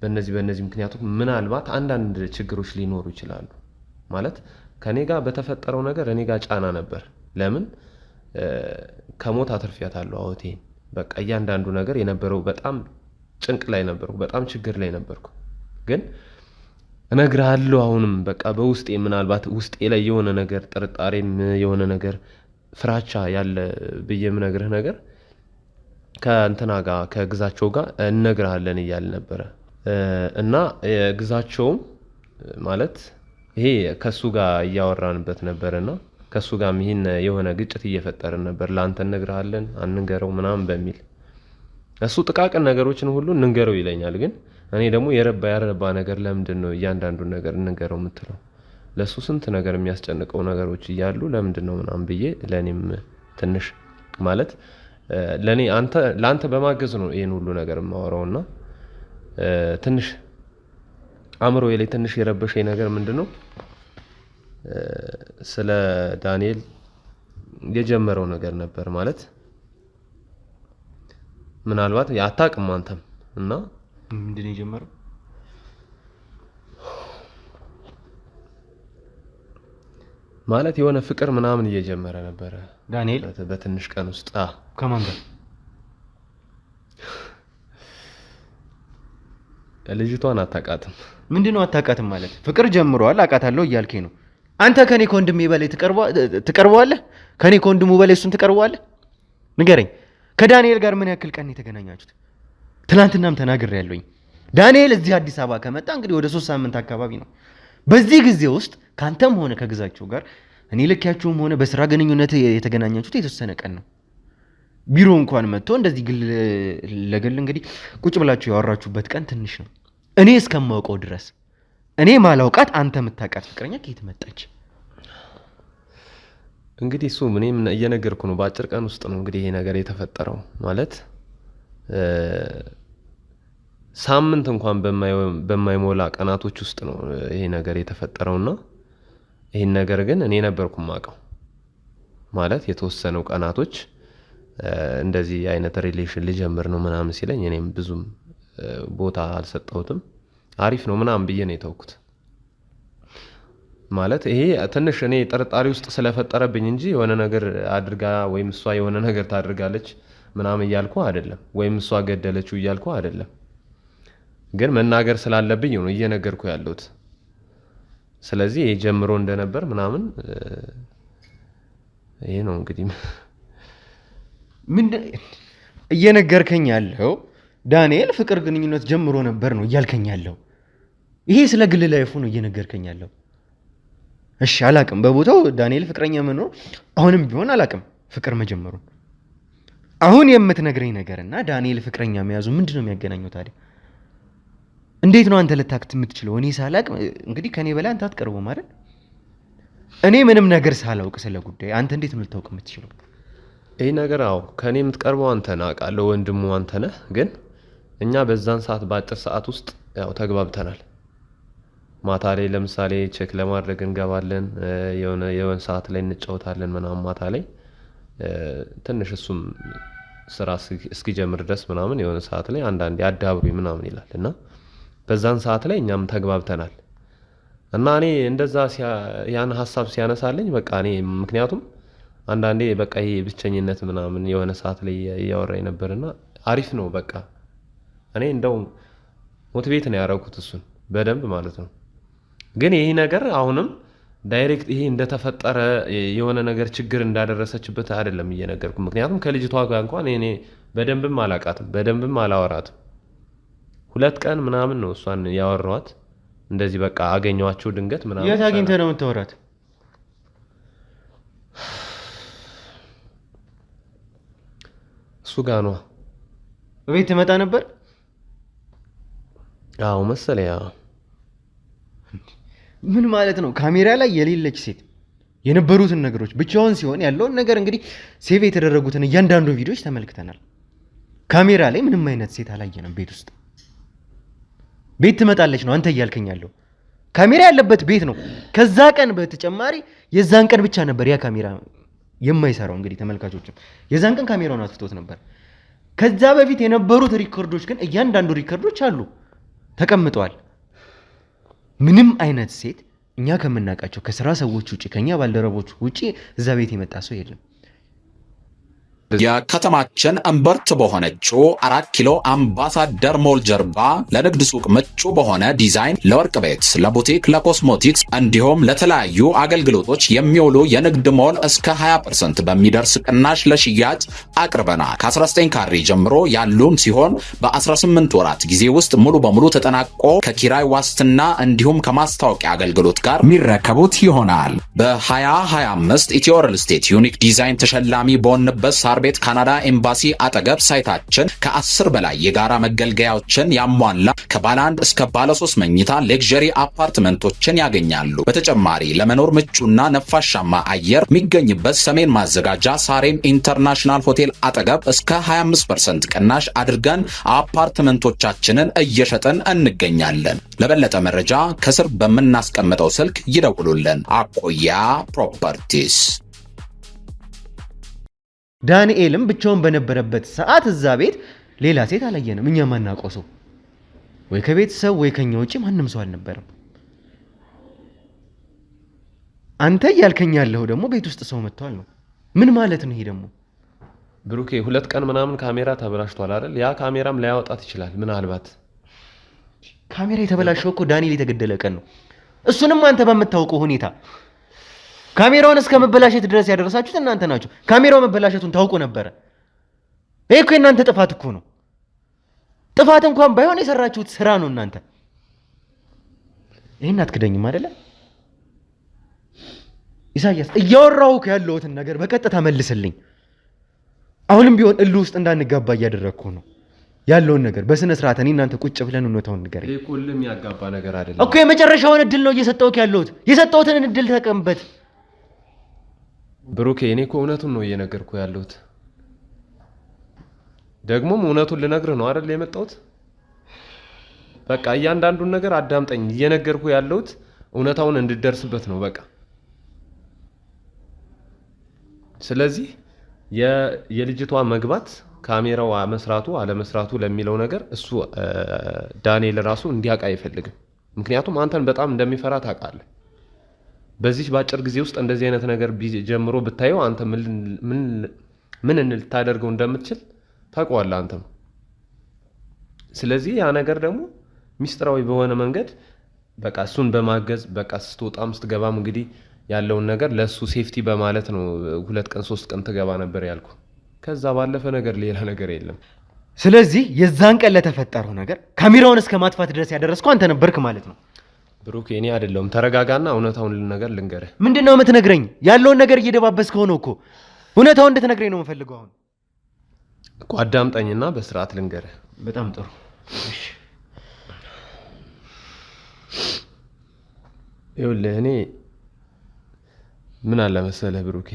በእነዚህ ምክንያቶች ምናልባት አንዳንድ ችግሮች ሊኖሩ ይችላሉ። ማለት ከኔ ጋር በተፈጠረው ነገር እኔ ጋር ጫና ነበር። ለምን ከሞት አትርፊያታለሁ አውቴን። በቃ እያንዳንዱ ነገር የነበረው በጣም ጭንቅ ላይ ነበርኩ፣ በጣም ችግር ላይ ነበርኩ። ግን እነግርሃለሁ አሁንም በቃ በውስጤ ምናልባት ውስጤ ላይ የሆነ ነገር ጥርጣሬም የሆነ ነገር ፍራቻ ያለ ብዬ የምነግርህ ነገር ከእንትና ጋር ከግዛቸው ጋር እነግርሃለን እያል ነበረ እና ግዛቸውም ማለት ይሄ ከሱ ጋር እያወራንበት ነበርና ከሱ ጋር ይሄን የሆነ ግጭት እየፈጠርን ነበር። ላንተ እነግርሃለን አንንገረው ምናምን በሚል እሱ ጥቃቅን ነገሮችን ሁሉ እንንገረው ይለኛል። ግን እኔ ደግሞ ያረባ ነገር ለምንድን ነው እያንዳንዱን ነገር እንንገረው የምትለው? ለሱ ስንት ነገር የሚያስጨንቀው ነገሮች እያሉ ለምንድን ነው ምናምን ብዬ ለኔም ትንሽ ማለት ለኔ ለአንተ በማገዝ ነው ይሄን ሁሉ ነገር የማወራውና ትንሽ አእምሮዬ ላይ ትንሽ የረበሸኝ ነገር ምንድነው ስለ ዳንኤል የጀመረው ነገር ነበር። ማለት ምናልባት ያታቅም አንተም እና ምንድነው የጀመረው? ማለት የሆነ ፍቅር ምናምን እየጀመረ ነበረ ዳንኤል በትንሽ ቀን ውስጥ። ከማን ጋር? ልጅቷን አታውቃትም። ምንድነው አታውቃትም ማለት? ፍቅር ጀምሯል አውቃታለሁ እያልከኝ ነው? አንተ ከኔ ከወንድሜ በላይ ትቀርበዋለህ? ከኔ ከወንድሙ በላይ እሱን ትቀርበዋለህ? ንገረኝ። ከዳንኤል ጋር ምን ያክል ቀን የተገናኛችሁት? ትናንትናም ተናግሬያለሁኝ። ዳንኤል እዚህ አዲስ አበባ ከመጣ እንግዲህ ወደ 3 ሳምንት አካባቢ ነው። በዚህ ጊዜ ውስጥ ካንተም ሆነ ከግዛቸው ጋር እኔ ልኪያችሁም ሆነ በስራ ግንኙነት የተገናኛችሁት የተወሰነ ቀን ነው። ቢሮ እንኳን መጥቶ እንደዚህ ግል ለግል እንግዲህ ቁጭ ብላችሁ ያወራችሁበት ቀን ትንሽ ነው። እኔ እስከማውቀው ድረስ እኔ ማላውቃት አንተ የምታውቃት ፍቅረኛ ከየት መጣች? እንግዲህ እሱ እኔም እየነገርኩ ነው። በአጭር ቀን ውስጥ ነው እንግዲህ ይሄ ነገር የተፈጠረው። ማለት ሳምንት እንኳን በማይሞላ ቀናቶች ውስጥ ነው ይሄ ነገር የተፈጠረውና ይሄን ነገር ግን እኔ ነበርኩ የማውቀው። ማለት የተወሰኑ ቀናቶች እንደዚህ አይነት ሪሌሽን ልጀምር ነው ምናምን ሲለኝ እኔም ብዙም ቦታ አልሰጠሁትም። አሪፍ ነው ምናምን ብዬ ነው የተውኩት። ማለት ይሄ ትንሽ እኔ ጥርጣሬ ውስጥ ስለፈጠረብኝ እንጂ የሆነ ነገር አድርጋ ወይም እሷ የሆነ ነገር ታድርጋለች ምናምን እያልኩ አይደለም፣ ወይም እሷ ገደለችው እያልኩ አይደለም። ግን መናገር ስላለብኝ ነው እየነገርኩ ያለሁት። ስለዚህ ይሄ ጀምሮ እንደነበር ምናምን ይሄ ነው እንግዲህ ምን እየነገርከኝ ያለው? ዳንኤል ፍቅር ግንኙነት ጀምሮ ነበር ነው እያልከኝ ያለው? ይሄ ስለ ግል ላይፉ ነው እየነገርከኝ ያለው? እሺ አላቅም፣ በቦታው ዳንኤል ፍቅረኛ መኖር አሁንም ቢሆን አላቅም ፍቅር መጀመሩን። አሁን የምትነግረኝ ነገርና ዳንኤል ፍቅረኛ መያዙ ምንድነው የሚያገናኘው ታዲያ? እንዴት ነው አንተ ልታክት የምትችለው? እኔ ሳላቅ እንግዲህ ከኔ በላይ አንተ አትቀርበው ማለት እኔ ምንም ነገር ሳላውቅ ስለ ጉዳይ አንተ እንዴት ነው ልታውቅ የምትችለው? ይሄ ነገር አዎ ከኔ የምትቀርበው አንተ ነህ አውቃለሁ፣ ወንድሙ አንተ ነህ። ግን እኛ በዛን ሰዓት በአጭር ሰዓት ውስጥ ያው ተግባብተናል። ማታ ላይ ለምሳሌ ቼክ ለማድረግ እንገባለን፣ የሆነ ሰዓት ላይ እንጫወታለን ምናምን ማታ ላይ ትንሽ እሱም ስራ እስኪጀምር ድረስ ምናምን የሆነ ሰዓት ላይ አንዳንዴ አዳብሩኝ ምናምን ይላል እና በዛን ሰዓት ላይ እኛም ተግባብተናል። እና እኔ እንደዛ ያን ሀሳብ ሲያነሳልኝ በቃ እኔ ምክንያቱም አንዳንዴ በቃ ይሄ ብቸኝነት ምናምን የሆነ ሰዓት ላይ እያወራኝ ነበርና አሪፍ ነው በቃ እኔ እንደው ሞቲቬት ነው ያደረኩት እሱን በደንብ ማለት ነው። ግን ይሄ ነገር አሁንም ዳይሬክት ይሄ እንደተፈጠረ የሆነ ነገር ችግር እንዳደረሰችበት አይደለም እየነገርኩ። ምክንያቱም ከልጅቷ ጋር እንኳን እኔ በደንብም አላቃትም በደንብም አላወራትም። 2 ቀን ምናምን ነው እሷን ያወራኋት። እንደዚህ በቃ አገኘኋቸው ድንገት ምናምን። የት አግኝተህ ነው የምታወራት? እሱ ጋር ነው። ቤት ትመጣ ነበር? አዎ መሰለኝ። አዎ። ምን ማለት ነው? ካሜራ ላይ የሌለች ሴት የነበሩትን ነገሮች ብቻውን ሲሆን ያለውን ነገር እንግዲህ ሴቭ የተደረጉትን እያንዳንዱ ቪዲዮዎች ተመልክተናል። ካሜራ ላይ ምንም አይነት ሴት አላየንም ቤት ውስጥ። ቤት ትመጣለች ነው አንተ እያልከኝ ያለው? ካሜራ ያለበት ቤት ነው። ከዛ ቀን በተጨማሪ የዛን ቀን ብቻ ነበር ያ ካሜራ የማይሰራው። እንግዲህ ተመልካቾችም የዛን ቀን ካሜራውን አጥፍቶት ነበር። ከዛ በፊት የነበሩት ሪኮርዶች ግን እያንዳንዱ ሪኮርዶች አሉ ተቀምጠዋል። ምንም አይነት ሴት እኛ ከምናውቃቸው ከስራ ሰዎች ውጪ ከኛ ባልደረቦች ውጪ እዛ ቤት የመጣ ሰው የለም። የከተማችን እምብርት በሆነችው 4 ኪሎ አምባሳደር ሞል ጀርባ ለንግድ ሱቅ ምቹ በሆነ ዲዛይን ለወርቅ ቤት፣ ለቡቲክ፣ ለኮስሞቲክስ እንዲሁም ለተለያዩ አገልግሎቶች የሚውሉ የንግድ ሞል እስከ 20% በሚደርስ ቅናሽ ለሽያጭ አቅርበናል። ከ19 ካሬ ጀምሮ ያሉን ሲሆን በ18 ወራት ጊዜ ውስጥ ሙሉ በሙሉ ተጠናቆ ከኪራይ ዋስትና እንዲሁም ከማስታወቂያ አገልግሎት ጋር የሚረከቡት ይሆናል። በ2025 ኢትዮ ሪል ስቴት ዩኒክ ዲዛይን ተሸላሚ በሆንበት ሳር ቤት ካናዳ ኤምባሲ አጠገብ ሳይታችን ከ10 በላይ የጋራ መገልገያዎችን ያሟላ ከባለ 1 እስከ ባለ 3 መኝታ ሌክዠሪ አፓርትመንቶችን ያገኛሉ። በተጨማሪ ለመኖር ምቹና ነፋሻማ አየር የሚገኝበት ሰሜን ማዘጋጃ ሳሬም ኢንተርናሽናል ሆቴል አጠገብ እስከ 25% ቅናሽ አድርገን አፓርትመንቶቻችንን እየሸጠን እንገኛለን። ለበለጠ መረጃ ከስር በምናስቀምጠው ስልክ ይደውሉልን። አቆያ ፕሮፐርቲስ። ዳንኤልም ብቻውን በነበረበት ሰዓት እዛ ቤት ሌላ ሴት አላየንም። እኛ ማናውቀው ሰው ወይ ከቤተሰብ ወይ ከኛ ውጪ ማንም ሰው አልነበረም። አንተ እያልከኝ ያለው ደግሞ ቤት ውስጥ ሰው መጥቷል ነው። ምን ማለት ነው ይሄ ደግሞ? ብሩኬ 2 ቀን ምናምን ካሜራ ተበላሽቷል አይደል? ያ ካሜራም ላያወጣት ይችላል ምናልባት። ካሜራ የተበላሸው እኮ ዳንኤል የተገደለ ቀን ነው። እሱንም አንተ በምታውቀው ሁኔታ ካሜራውን እስከ መበላሸት ድረስ ያደረሳችሁት እናንተ ናችሁ። ካሜራው መበላሸቱን ታውቁ ነበረ። ይሄ እኮ የእናንተ ጥፋት እኮ ነው። ጥፋት እንኳን ባይሆን የሰራችሁት ስራ ነው እናንተ። ይሄን አትክደኝም አይደለ? ኢሳያስ እያወራሁህ ያለሁትን ነገር በቀጥታ መልስልኝ። አሁንም ቢሆን እልህ ውስጥ እንዳንጋባ እያደረግኩ ነው ያለውን ነገር በስነ ስርዓት እኔ እናንተ ቁጭ ብለን እውነታውን ንገረኝ። ይሄ ሁሉ የሚያጋባ ነገር አይደለም እኮ የመጨረሻውን እድል ነው እየሰጠሁህ ያለሁት። የሰጠሁትን እድል ተጠቀምበት ብሩኬ። እኔ እኮ እውነቱን ነው እየነገርኩህ ያለሁት። ደግሞም እውነቱን ልነግርህ ነው አይደል የመጣሁት። በቃ እያንዳንዱን ነገር አዳምጠኝ። እየነገርኩህ ያለሁት እውነታውን እንድደርስበት ነው በቃ። ስለዚህ የልጅቷ መግባት ካሜራው መስራቱ አለመስራቱ ለሚለው ነገር እሱ ዳንኤል ራሱ እንዲያውቅ አይፈልግም። ምክንያቱም አንተን በጣም እንደሚፈራ ታውቃለህ። በዚህ በአጭር ጊዜ ውስጥ እንደዚህ አይነት ነገር ጀምሮ ብታየው አንተ ምን ልታደርገው እንደምትችል ታውቀዋለህ አንተም። ስለዚህ ያ ነገር ደግሞ ሚስጥራዊ በሆነ መንገድ በቃ እሱን በማገዝ በቃ ስትወጣም ስትገባም እንግዲህ ያለውን ነገር ለሱ ሴፍቲ በማለት ነው 2 ቀን 3 ቀን ትገባ ነበር ያልኩ። ከዛ ባለፈ ነገር ሌላ ነገር የለም። ስለዚህ የዛን ቀን ለተፈጠረው ነገር ካሜራውን እስከ ማጥፋት ድረስ ያደረስከው አንተ ነበርክ ማለት ነው። ብሩክ እኔ አይደለሁም። ተረጋጋና እውነታውን ነገር ልንገርህ። ምንድነው የምትነግረኝ? ያለውን ነገር እየደባበስከው ነው እኮ። እውነታውን እንድትነግረኝ ነው የምፈልገው። አሁን እኮ አዳምጠኝና በስርዓት ልንገርህ። በጣም ጥሩ። እሺ ይኸውልህ እኔ ምን አለ መሰለህ ብሩኬ፣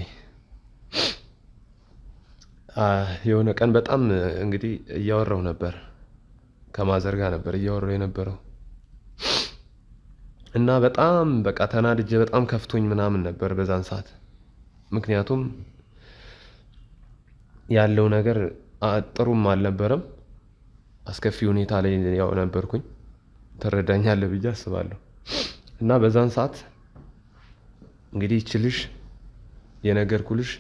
የሆነ ቀን በጣም እንግዲህ እያወራሁ ነበር ከማዘር ጋር ነበር እያወራሁ የነበረው እና በጣም በቃ ተናድጄ በጣም ከፍቶኝ ምናምን ነበር በዛን ሰዓት። ምክንያቱም ያለው ነገር ጥሩም አልነበረም፣ አስከፊ ሁኔታ ላይ ያው ነበርኩኝ። ትረዳኛለህ ብዬ አስባለሁ። እና በዛን ሰዓት እንግዲህ ይችልሽ የነገርኩልሽ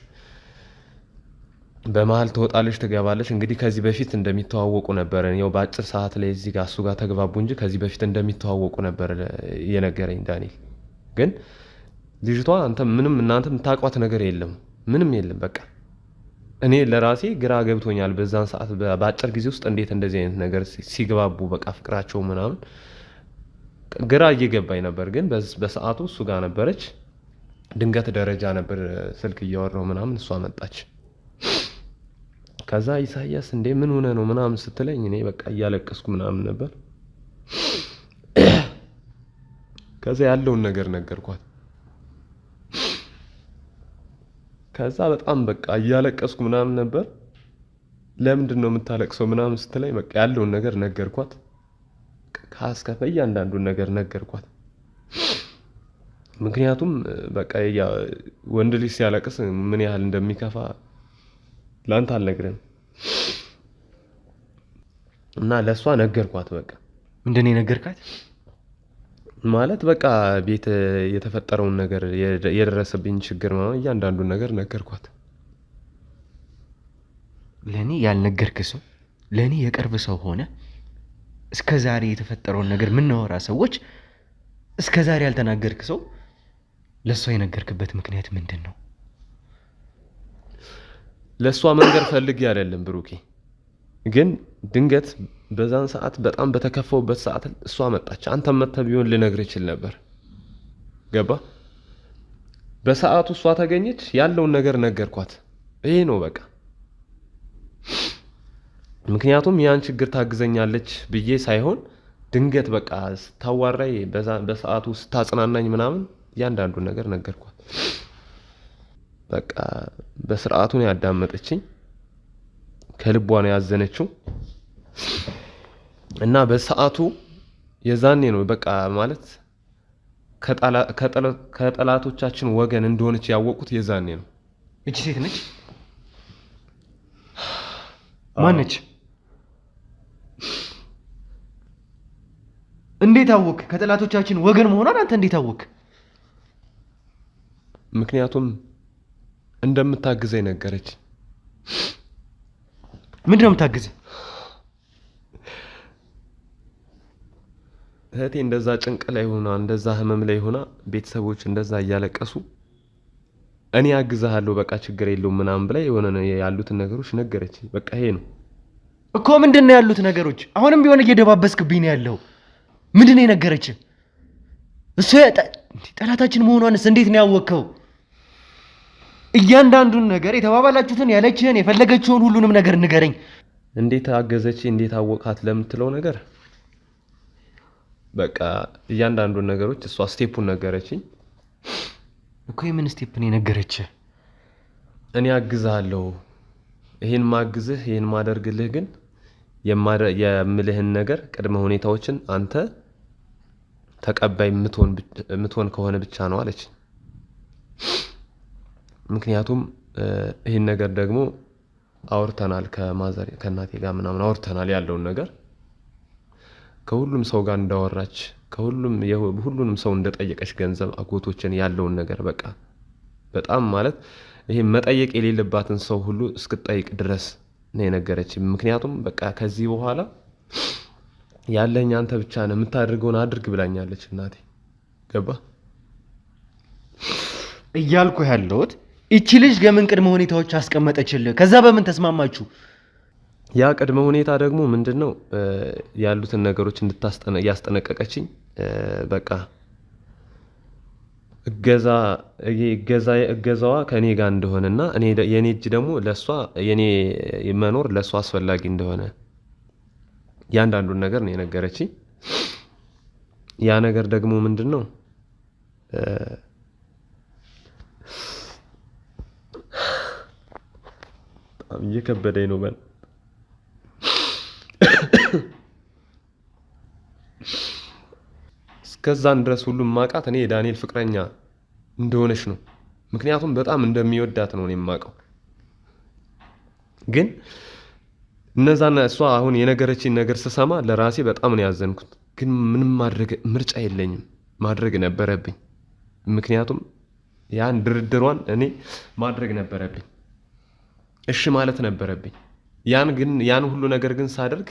በመሃል ትወጣለሽ ትገባለሽ። እንግዲህ ከዚህ በፊት እንደሚተዋወቁ ነበር። ያው በአጭር ሰዓት ላይ እዚህ ጋር እሱ ጋር ተግባቡ እንጂ ከዚህ በፊት እንደሚተዋወቁ ነበር የነገረኝ ዳንኤል። ግን ልጅቷ አንተ ምንም እናንተ የምታውቋት ነገር የለም፣ ምንም የለም። በቃ እኔ ለራሴ ግራ ገብቶኛል በዛን ሰዓት በአጭር ጊዜ ውስጥ እንዴት እንደዚህ አይነት ነገር ሲግባቡ በቃ ፍቅራቸው ምናምን ግራ እየገባኝ ነበር። ግን በሰዓቱ እሱ ጋር ነበረች። ድንገት ደረጃ ነበር ስልክ እያወራው ምናምን እሷ መጣች። ከዛ ኢሳያስ እንዴ ምን ሆነ ነው ምናምን ስትለኝ እኔ በቃ እያለቀስኩ ምናምን ነበር። ከዛ ያለውን ነገር ነገርኳት። ከዛ በጣም በቃ እያለቀስኩ ምናምን ነበር። ለምንድን ነው የምታለቅሰው ምናምን ስትለኝ በቃ ያለውን ነገር ነገርኳት። ካስከፈ እያንዳንዱን ነገር ነገርኳት። ምክንያቱም በቃ ወንድ ልጅ ሲያለቅስ ምን ያህል እንደሚከፋ ላንተ አልነግርም እና ለሷ ነገርኳት። በቃ ምንድነው የነገርካት? ማለት በቃ ቤት የተፈጠረውን ነገር የደረሰብኝ ችግር ነው እያንዳንዱን ነገር ነገርኳት። ለኔ ያልነገርክ ሰው ለኔ የቅርብ ሰው ሆነ እስከ ዛሬ የተፈጠረውን ነገር ምናወራ ሰዎች እስከ ዛሬ ያልተናገርክ ሰው ለሷ የነገርክበት ምክንያት ምንድን ነው? ለሷ መንገር ፈልጌ አይደለም ብሩኬ፣ ግን ድንገት በዛን ሰዓት በጣም በተከፈውበት ሰዓት እሷ መጣች። አንተም መተህ ቢሆን ልነግር ይችል ነበር። ገባ? በሰዓቱ እሷ ተገኘች፣ ያለውን ነገር ነገርኳት። ይሄ ነው በቃ። ምክንያቱም ያን ችግር ታግዘኛለች ብዬ ሳይሆን ድንገት በቃ ስታዋራይ በሰዓቱ ስታጽናናኝ ምናምን እያንዳንዱን ነገር ነገርኳት። በቃ በስርዓቱ ነው ያዳመጠችኝ፣ ከልቧ ነው ያዘነችው እና በሰዓቱ የዛኔ ነው በቃ ማለት ከጠላቶቻችን ወገን እንደሆነች ያወቁት የዛኔ ነው። እቺ ሴት ነች? ማነች? እንዴት አወቅ? ከጠላቶቻችን ወገን መሆኗን አንተ እንዴት አወቅ? ምክንያቱም እንደምታግዘኝ ነገረች። ምንድነው የምታግዘኝ? እህቴ እንደዛ ጭንቅ ላይ ሆና እንደዛ ህመም ላይ ሆና ቤተሰቦች እንደዛ እያለቀሱ እኔ አግዛለሁ በቃ ችግር የለውም ምናምን ብላ የሆነ ያሉትን ነገሮች ነገረች። በቃ ይሄ ነው እኮ። ምንድነው ያሉት ነገሮች? አሁንም ቢሆን እየደባበስክብኝ ነው ያለው። ምንድነው የነገረች? እሱ ጠላታችን መሆኗንስ እንዴት ነው ያወቅከው? እያንዳንዱን ነገር የተባባላችሁትን ያለችህን የፈለገችውን ሁሉንም ነገር ንገረኝ። እንዴት አገዘች እንዴት አወቃት ለምትለው ነገር በቃ እያንዳንዱን ነገሮች እሷ ስቴፑን ነገረችኝ እኮ። የምን ስቴፕ ነው የነገረችህ? እኔ አግዛለሁ ይሄን ማግዝህ ይሄን ማደርግልህ ግን የምልህን ነገር ቅድመ ሁኔታዎችን አንተ ተቀባይ ምትሆን ከሆነ ብቻ ነው አለች። ምክንያቱም ይሄን ነገር ደግሞ አውርተናል ከእናቴ ጋር ምናምን አውርተናል ያለውን ነገር ከሁሉም ሰው ጋር እንዳወራች ሁሉንም ሰው እንደጠየቀች ገንዘብ አጎቶችን ያለውን ነገር በቃ በጣም ማለት ይሄ መጠየቅ የሌለባትን ሰው ሁሉ እስክጠይቅ ድረስ ነው የነገረች። ምክንያቱም በቃ ከዚህ በኋላ ያለኝ አንተ ብቻ ነህ የምታደርገውን አድርግ ብላኛለች እናቴ። ገባ እያልኩ ያለሁት እቺ ልጅ ለምን ቅድመ ሁኔታዎች አስቀመጠችልህ? ከዛ በምን ተስማማችሁ? ያ ቅድመ ሁኔታ ደግሞ ምንድነው ያሉትን ነገሮች ያስጠነቀቀችኝ በቃ እገዛዋ ከኔ ጋር እንደሆነና የኔ እጅ ደግሞ ለሷ የኔ መኖር ለሷ አስፈላጊ እንደሆነ ያንዳንዱን ነገር ነው የነገረችኝ። ያ ነገር ደግሞ ምንድነው በጣም እየከበደኝ ነው በል እስከዛን ድረስ ሁሉም ማቃት እኔ የዳንኤል ፍቅረኛ እንደሆነች ነው። ምክንያቱም በጣም እንደሚወዳት ነው የማውቀው። ግን እነዛና እሷ አሁን የነገረችኝ ነገር ስሰማ ለራሴ በጣም ነው ያዘንኩት። ግን ምንም ማድረግ ምርጫ የለኝም፣ ማድረግ ነበረብኝ። ምክንያቱም ያን ድርድሯን እኔ ማድረግ ነበረብኝ፣ እሺ ማለት ነበረብኝ። ያን ሁሉ ነገር ግን ሳደርግ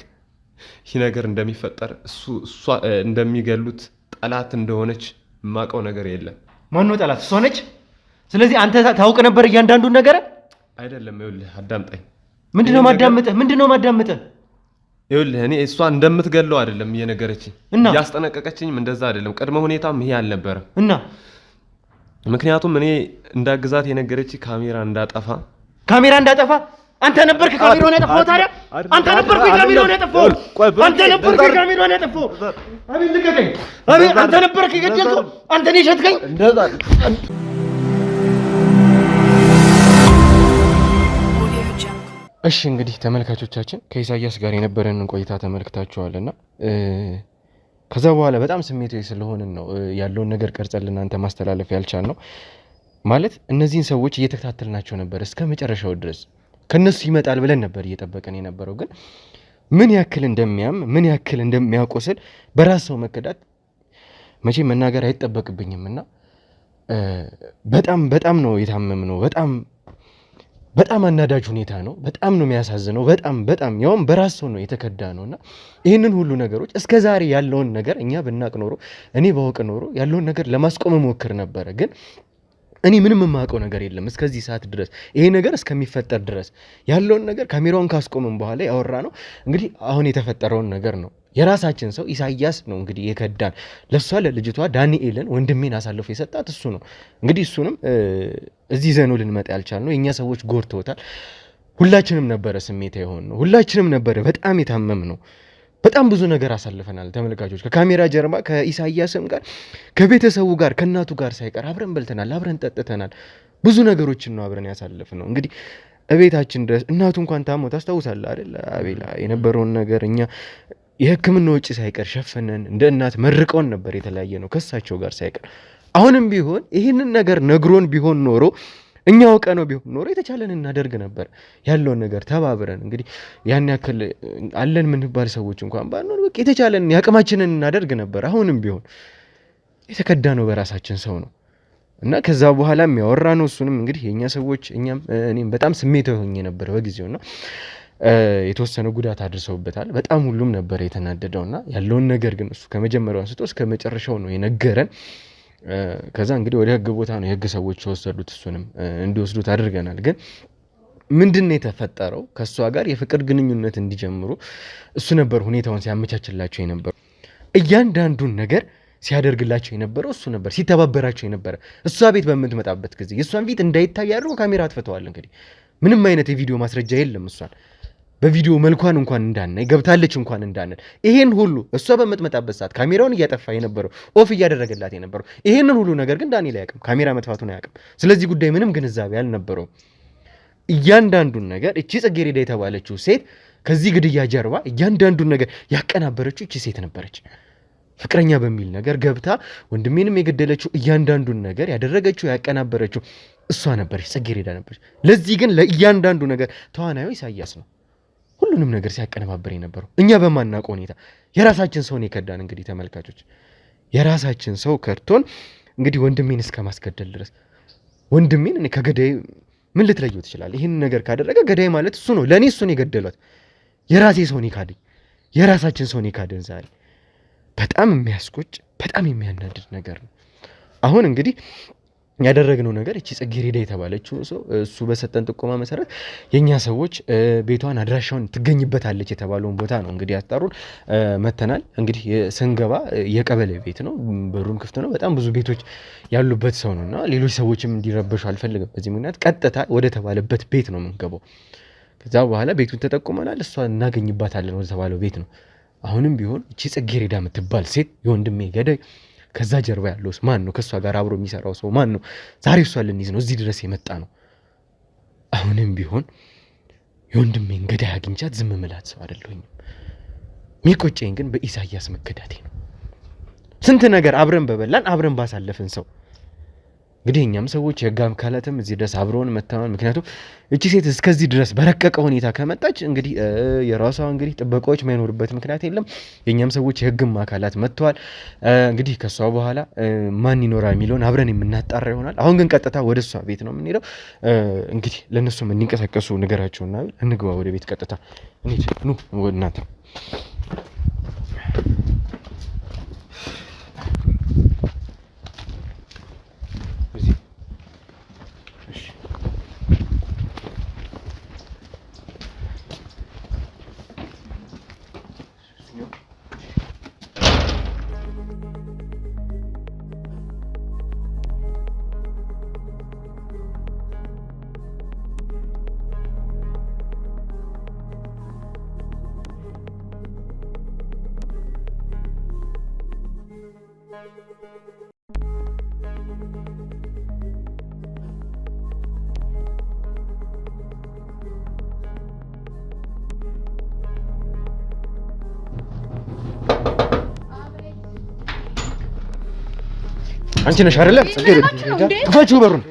ይህ ነገር እንደሚፈጠር እሷ እንደሚገሉት ጠላት እንደሆነች የማውቀው ነገር የለም። ማነው ጠላት? እሷ ነች። ስለዚህ አንተ ታውቅ ነበር እያንዳንዱን ነገር? አይደለም። ይኸውልህ አዳምጠኝ። ምንድነው ማዳምጠህ? ይኸውልህ እኔ እሷ እንደምትገለው አይደለም እየነገረችኝ፣ እያስጠነቀቀችኝም እንደዛ አይደለም። ቅድመ ሁኔታም ይሄ አልነበረም እና ምክንያቱም እኔ እንዳግዛት የነገረችኝ ካሜራ እንዳጠፋ አንተ ነበርክ ካሜራውን ያጠፋው? ታዲያ አንተ ነበርክ ካሜራውን ያጠፋው? አቤል ልቀቀኝ! አቤል አንተ ነበርክ የገደልከው? አንተ ነህ የሸጥከኝ? እሺ እንግዲህ ተመልካቾቻችን ከኢሳያስ ጋር የነበረንን ቆይታ ተመልክታችኋልና ከዛ በኋላ በጣም ስሜታዊ ስለሆንን ነው ያለውን ነገር ቀርጸን ለእናንተ ማስተላለፍ ያልቻልነው። ማለት እነዚህን ሰዎች እየተከታተልናቸው ነበር እስከ መጨረሻው ድረስ። ከነሱ ይመጣል ብለን ነበር እየጠበቀን የነበረው። ግን ምን ያክል ምን ያክል እንደሚያቆስል በራስ ሰው መከዳት መቼ መናገር አይጠበቅብኝምና በጣም ነው የታመምነው። በጣም አናዳጅ ሁኔታ ነው። በጣም ነው የሚያሳዝነው። በጣም ያውም በራስ ሰው ነው የተከዳ ነውና ይህንን ሁሉ ነገሮች እስከዛሬ ያለውን ነገር እኛ ብናቅ ኖሮ እኔ ባውቅ ኖሮ ያለውን ነገር ለማስቆም ሞክር ነበረ። ግን እኔ ምንም የማውቀው ነገር የለም እስከዚህ ሰዓት ድረስ ይሄ ነገር እስከሚፈጠር ድረስ ያለውን ነገር ካሜራውን ካስቆመን በኋላ ያወራ ነው። እንግዲህ አሁን የተፈጠረውን ነገር ነው የራሳችን ሰው ኢሳያስ ነው እንግዲህ የከዳን። ለሷ ለልጅቷ ዳንኤልን ወንድሜን አሳልፎ የሰጣት እሱ ነው። እንግዲህ እሱንም እዚህ ዘኖ ልንመጣ ያልቻልነው የእኛ ሰዎች ጎርተውታል። ሁላችንም ነበረ ስሜታ የሆንነው፣ ሁላችንም ነበረ በጣም የታመምነው። በጣም ብዙ ነገር አሳልፈናል ተመልካቾች። ከካሜራ ጀርባ ከኢሳያስም ጋር ከቤተሰቡ ጋር ከእናቱ ጋር ሳይቀር አብረን በልተናል፣ አብረን ጠጥተናል። ብዙ ነገሮችን ነው አብረን ያሳልፍነው። እንግዲህ እቤታችን ድረስ እናቱ እንኳን ታሞ ታስታውሳለህ አይደል አቤላ? የነበረውን ነገር እኛ የሕክምና ወጪ ሳይቀር ሸፈነን እንደ እናት መርቀውን ነበር የተለያየ ነው ከሳቸው ጋር ሳይቀር። አሁንም ቢሆን ይህንን ነገር ነግሮን ቢሆን ኖሮ እኛ አውቀ ነው ቢሆን ኖሮ የተቻለን እናደርግ ነበር። ያለውን ነገር ተባብረን እንግዲህ ያን ያክል አለን ምንባል ሰዎች እንኳን ባንኖር በቃ የተቻለን ያቅማችንን እናደርግ ነበር። አሁንም ቢሆን የተከዳ ነው በራሳችን ሰው ነው እና ከዛ በኋላ የሚያወራ ነው። እሱንም እንግዲህ የኛ ሰዎች እኛም እኔም በጣም ስሜታዊ ሆኜ ነበር በጊዜው ነው። የተወሰነ ጉዳት አድርሰውበታል። በጣም ሁሉም ነበር የተናደደውና ያለውን ነገር ግን እሱ ከመጀመሪያው አንስቶ እስከ መጨረሻው ነው የነገረን። ከዛ እንግዲህ ወደ ህግ ቦታ ነው የህግ ሰዎች ወሰዱት፣ እሱንም እንዲወስዱት አድርገናል። ግን ምንድነው የተፈጠረው? ከሷ ጋር የፍቅር ግንኙነት እንዲጀምሩ እሱ ነበር ሁኔታውን ሲያመቻችላቸው የነበረው። እያንዳንዱን ነገር ሲያደርግላቸው የነበረው እሱ ነበር፣ ሲተባበራቸው የነበረ። እሷ ቤት በምትመጣበት ጊዜ የእሷን ፊት እንዳይታይ አድርጎ ካሜራ አጥፍተዋል። እንግዲህ ምንም አይነት የቪዲዮ ማስረጃ የለም። እሷን በቪዲዮ መልኳን እንኳን እንዳናይ ገብታለች እንኳን እንዳንል፣ ይሄን ሁሉ እሷ በምትመጣበት ሰዓት ካሜራውን እያጠፋ የነበረው ኦፍ እያደረገላት የነበረው ይሄንን ሁሉ ነገር ግን ዳንኤል አያውቅም፣ ካሜራ መጥፋቱን አያውቅም። ስለዚህ ጉዳይ ምንም ግንዛቤ አልነበረውም። እያንዳንዱን ነገር እቺ ጽጌረዳ የተባለችው ሴት ከዚህ ግድያ ጀርባ እያንዳንዱን ነገር ያቀናበረችው እቺ ሴት ነበረች። ፍቅረኛ በሚል ነገር ገብታ ወንድሜንም የገደለችው እያንዳንዱን ነገር ያደረገችው ያቀናበረችው እሷ ነበረች፣ ጽጌረዳ ነበረች። ለዚህ ግን ለእያንዳንዱ ነገር ተዋናዩ ኢሳያስ ነው ሁሉንም ነገር ሲያቀነባበር የነበረው። እኛ በማናውቀው ሁኔታ የራሳችን ሰውን የከዳን እንግዲህ ተመልካቾች፣ የራሳችን ሰው ከድቶን እንግዲህ ወንድሜን እስከ ማስገደል ድረስ። ወንድሜን እኔ ከገዳይ ምን ልትለየው ትችላለህ? ይህን ነገር ካደረገ ገዳይ ማለት እሱ ነው። ለእኔ እሱን የገደሏት የራሴ ሰውን የካደኝ የራሳችን ሰውን የካደን ዛሬ በጣም የሚያስቆጭ በጣም የሚያናድድ ነገር ነው። አሁን እንግዲህ ያደረግነው ነገር እቺ ጽጌረዳ የተባለችው ሰው እሱ በሰጠን ጥቆማ መሰረት የኛ ሰዎች ቤቷን አድራሻውን ትገኝበታለች የተባለውን ቦታ ነው እንግዲህ ያጣሩን መተናል። እንግዲህ ስንገባ የቀበሌ ቤት ነው፣ በሩም ክፍት ነው። በጣም ብዙ ቤቶች ያሉበት ሰው ነውና ሌሎች ሰዎችም እንዲረበሹ አልፈልግም። በዚህ ምክንያት ቀጥታ ወደ ተባለበት ቤት ነው የምንገባው። ከዛ በኋላ ቤቱን ተጠቁመናል። እሷ እናገኝባታለን ወደ ተባለው ቤት ነው። አሁንም ቢሆን እቺ ጽጌረዳ የምትባል ሴት የወንድሜ ገዳይ ከዛ ጀርባ ያለው ማን ነው? ከሷ ጋር አብሮ የሚሰራው ሰው ማን ነው? ዛሬ እሷ ልንይዝ ነው እዚህ ድረስ የመጣ ነው። አሁንም ቢሆን የወንድሜን ገዳይ አግኝቻት ዝም ምላት ሰው አይደለሁኝም። የሚቆጨኝ ግን በኢሳያስ መከዳቴ ነው። ስንት ነገር አብረን በበላን አብረን ባሳለፍን ሰው እንግዲህ እኛም ሰዎች የህግ አካላትም እዚህ ድረስ አብረውን መተማመን። ምክንያቱም እቺ ሴት እስከዚህ ድረስ በረቀቀ ሁኔታ ከመጣች እንግዲህ የራሷ እንግዲህ ጥበቃዎች ማይኖርበት ምክንያት የለም። የኛም ሰዎች የህግም አካላት መጥተዋል። እንግዲህ ከሷ በኋላ ማን ይኖራል የሚለውን አብረን የምናጣራ ይሆናል። አሁን ግን ቀጥታ ወደ እሷ ቤት ነው የምንሄደው። እንግዲህ ለእነሱም እንዲንቀሳቀሱ ንገራቸውና እንግባ ወደ ቤት ቀጥታ እንሂድ። ኑ እናንተ አንቺ ነሽ አይደለ? ክፈችው በሩን።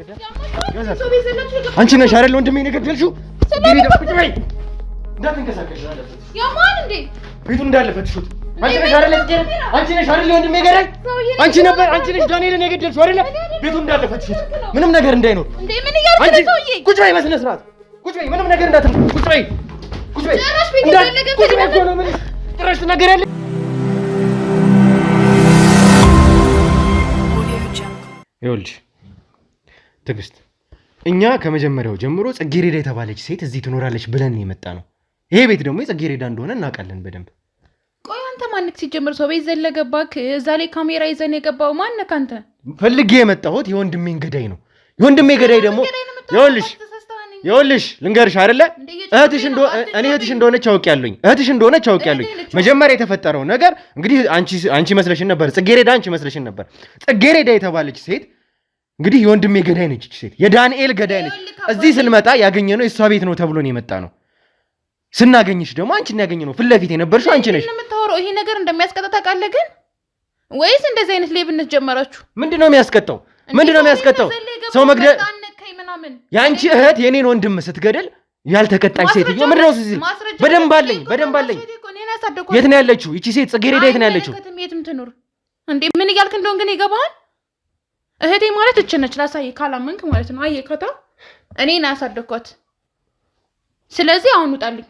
አንቺ ነሽ አይደለ ወንድሜ የገደልሽው? ቁጭ በይ እንዳትንቀሳቀሽ። ያማን እንዴ ቤቱ እንዳለ ፈትሹት። አንቺ ነሽ አይደለ? አንቺ ነሽ አይደለ ወንድሜ ገዳይ? አንቺ ነሽ ዳንኤልን የገደልሽው አይደለ? ቤቱ እንዳለ ፈትሹት፣ ምንም ነገር እንዳይኖር። እንዴ ምን እያልክ ነው ሰውዬ? ቁጭ በይ በስነ ስርዓት ቁጭ በይ። ምንም ነገር እንዳትነኩ። ቁጭ በይ ቁጭ በይ። ጭራሽ ቤቱ እንዳለ ገደልሽው። ጭራሽ ትናገሪያለሽ። ይኸውልሽ ትዕግስት፣ እኛ ከመጀመሪያው ጀምሮ ጽጌረዳ የተባለች ሴት እዚህ ትኖራለች ብለን የመጣ ነው። ይሄ ቤት ደግሞ የጽጌረዳ እንደሆነ እናውቃለን በደንብ። ቆይ አንተ ማንክ ሲጀምር ሰው ቤት ዘለገባክ? እዛ ላይ ካሜራ ይዘን የገባው ማንክ? አንተ ፈልጌ የመጣሁት የወንድሜን ገዳይ ነው። የወንድሜ ገዳይ ደግሞ ይኸውልሽ ልንገርሽ አይደለ እህትሽ እንደሆነች አውቄያለሁኝ። መጀመሪያ የተፈጠረው ነገር እንግዲህ አንቺ መስለሽን ነበር፣ ጽጌረዳ አንቺ መስለሽን ነበር። ጽጌረዳ የተባለች ሴት እንግዲህ የወንድሜ ገዳይ ነች። ሴት የዳንኤል ገዳይ ነች። እዚህ ስንመጣ ያገኘነው የእሷ ቤት ነው ተብሎ ነው የመጣ ነው። ስናገኝሽ ደግሞ አንቺን ያገኘነው ፊት ለፊት የነበርሽው አንቺ ነሽ። የምታወራው ይሄ ነገር እንደሚያስቀጣ ታውቃለህ ግን? ወይስ እንደዚህ አይነት ሌብነት ጀመራችሁ? ምንድነው የሚያስቀጣው? ሰው መግደል ያንቺ እህት የኔን ወንድም ስትገደል ያልተቀጣች ሴትዮ ምንድነው ሲል በደንብ አለኝ። የት ነው ያለችው ይቺ ሴት ጽጌረዳ? የት ነው ያለችው? የትም ትኑር እንዴ ምን እያልክ እንደሆነ ግን ይገባሃል? እህቴ ማለት እች ነች። ላሳይ ካላመንክ ማለት ነው። አየህ ከታ እኔ ነው ያሳደኳት። ስለዚህ አሁን ውጣልኝ።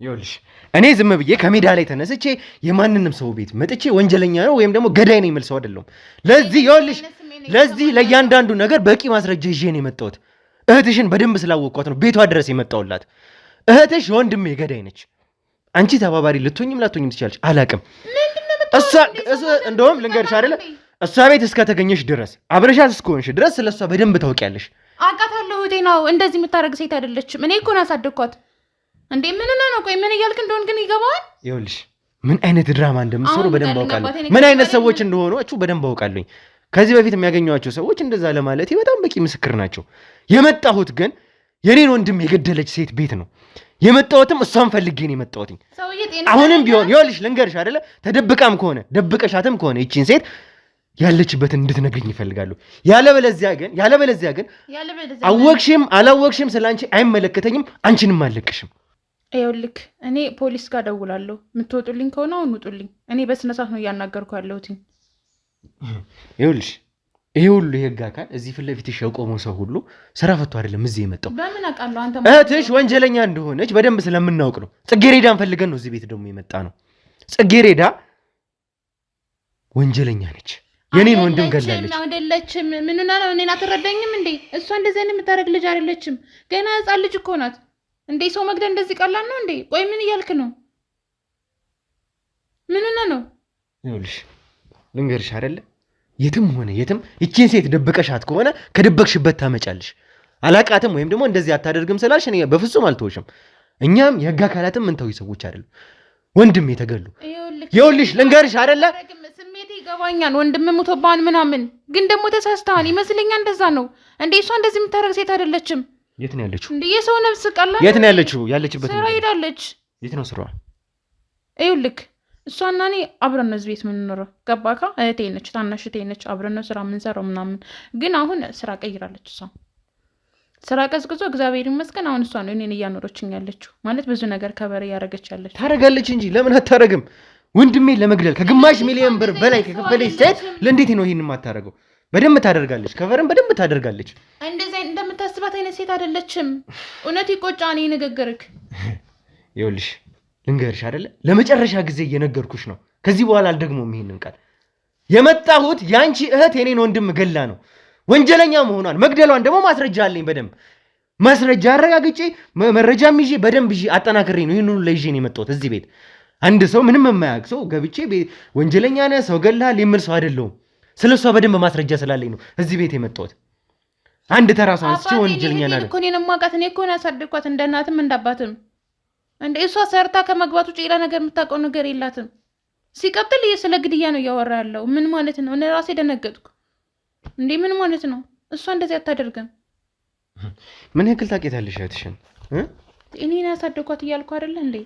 ይኸውልሽ እኔ ዝም ብዬ ከሜዳ ላይ ተነስቼ የማንንም ሰው ቤት መጥቼ ወንጀለኛ ነው ወይም ደግሞ ገዳይ ነው የምል ሰው አይደለም። ለዚህ ይኸውልሽ ለዚህ ለእያንዳንዱ ነገር በቂ ማስረጃ ይዤ ነው የመጣሁት። እህትሽን በደንብ ስላወቅኳት ነው ቤቷ ድረስ የመጣሁላት። እህትሽ የወንድሜ ገዳይ ነች። አንቺ ተባባሪ ልትሆኝም ላትሆኝም ትችላለች፣ አላቅም። እንደውም ልንገርሽ አይደለ እሷ ቤት እስከተገኘሽ ድረስ አብረሻት እስከሆንሽ ድረስ ስለሷ በደንብ ታውቂያለሽ። አውቃታለሁ። እህቴ ነው እንደዚህ የምታደርግ ሴት አይደለችም። እኔ እኮ ነው ያሳደግኳት። እንዴ ምን ነው? ቆይ ምን እያልክ እንደሆን ግን ይገባዋል። ይኸውልሽ ምን አይነት ድራማ እንደምትሰሩ በደንብ አውቃለሁ። ምን አይነት ሰዎች እንደሆኑ በደንብ አውቃለሁኝ። ከዚህ በፊት የሚያገኟቸው ሰዎች እንደዛ ለማለት በጣም በቂ ምስክር ናቸው። የመጣሁት ግን የኔን ወንድም የገደለች ሴት ቤት ነው የመጣሁትም እሷን ፈልጌ ነው የመጣሁት። አሁንም ቢሆን ይኸውልሽ ልንገርሽ አይደለ ተደብቃም ከሆነ ደብቀሻትም ከሆነ ይቺን ሴት ያለችበትን እንድትነግሪኝ ይፈልጋሉ። ያለበለዚያ ግን አወቅሽም አላወቅሽም ስላንቺ አይመለከተኝም፣ አንቺንም አልለቅሽም። ይኸውልህ እኔ ፖሊስ ጋር ደውላለሁ። የምትወጡልኝ ከሆነ አሁን ውጡልኝ። እኔ በስነ ስርዓት ነው እያናገርኩ ያለሁት። ይኸውልሽ ይሄ ሁሉ የህግ አካል እዚህ ፊት ለፊትሽ የቆመው ሰው ሁሉ ስራ ፈቶ አይደለም እዚህ የመጣው። በምን አውቃለሁ? አንተ እህትሽ ወንጀለኛ እንደሆነች በደንብ ስለምናውቅ ነው። ጽጌሬዳን ፈልገን ነው እዚህ ቤት ደግሞ የመጣ ነው። ጽጌሬዳ ወንጀለኛ ነች። የኔን ወንድም ገላለች። አይደለችም። ምን ነው እኔን አትረዳኝም እንዴ? እሷ እንደዚህ አይነት የምታደርግ ልጅ አይደለችም። ገና ህፃን ልጅ እኮ ናት እንዴ። ሰው መግደል እንደዚህ ቀላል ነው እንዴ? ቆይ ምን እያልክ ነው? ምን ነው? ይኸውልሽ ልንገርሽ አይደለ የትም ሆነ የትም ይቺን ሴት ደብቀሻት ከሆነ ከደበቅሽበት ታመጫለሽ። አላቃትም ወይም ደግሞ እንደዚህ አታደርግም ስላልሽ እኔ በፍጹም አልተውሽም። እኛም የህግ አካላትም ምንተው ሰዎች አይደለም። ወንድም የተገሉ ይኸውልሽ ልንገርሽ አይደለ ስሜቴ ይገባኛል። ወንድም ሞቶባን ምናምን ግን ደግሞ ተሳስተሃል ይመስለኛል። እንደዛ ነው እንዴ? እሷ እንደዚህ የምታደርግ ሴት አይደለችም። የት ነው ያለችው እንዴ? የሰው ነፍስ ቀላል። የት ነው ያለችው? ያለችበት ስራ ሄዳለች። የት ነው ስራዋ? ይኸውልህ እሷና እኔ አብረን ነው እዚህ ቤት የምንኖረው። ገባካ? እህቴ ነች፣ ታናሽ እህቴ ነች። አብረን ነው ስራ የምንሰራው ምናምን። ግን አሁን ስራ ቀይራለች። እሷ ስራ ቀዝቅዞ እግዚአብሔር ይመስገን አሁን እሷ ነው እኔን እያኖረችኝ ያለችው። ማለት ብዙ ነገር ከበር እያደረገች ያለች ታደርጋለች እንጂ ለምን አታደርግም? ወንድሜን ለመግደል ከግማሽ ሚሊዮን ብር በላይ ከከፈለች ሴት ለእንዴት ነው ይሄን የማታደርገው? በደንብ ታደርጋለች። ከበርም በደንብ ታደርጋለች። እንደዚህ እንደምታስባት አይነት ሴት አይደለችም። እውነት ይቆጫኔ ንግግርክ። ይኸውልሽ ልንገርሽ አይደለ ለመጨረሻ ጊዜ እየነገርኩሽ ነው። ከዚህ በኋላ አልደግሞም ይሄንን ቃል። የመጣሁት ያንቺ እህት የኔን ወንድም ገላ ነው። ወንጀለኛ መሆኗን መግደሏን ደግሞ ማስረጃ አለኝ። በደንብ ማስረጃ አረጋግጬ መረጃም ይዤ በደንብ ይዤ አጠናክሬ ነው ይሄን ሁሉ ለይዤ ነው የመጣሁት እዚህ ቤት። አንድ ሰው ምንም የማያውቅ ሰው ገብቼ ወንጀለኛ ነህ ሰው ገላል የምል ሰው አይደለሁም። ስለሷ በደንብ ማስረጃ ስላለኝ ነው እዚህ ቤት የመጣሁት። አንድ ተራሷ አንስቼ ወንጀለኛ ነህ እኮ እኔን ማውቃት እኔ እኮ ነው ያሳደግኳት እንደ እናትም እንዳባትም። እንደ እሷ ሰርታ ከመግባት ውጭ ሌላ ነገር የምታውቀው ነገር የላትም። ሲቀጥል ስለ ግድያ ነው እያወራ ያለው። ምን ማለት ነው? እኔ ራሴ ደነገጥኩ። እንዴ ምን ማለት ነው? እሷ እንደዚህ አታደርግም። ምን ያክል ታውቂያታለሽ እህትሽን? እኔን ያሳደግኳት እያልኩ አይደለ እንዴ?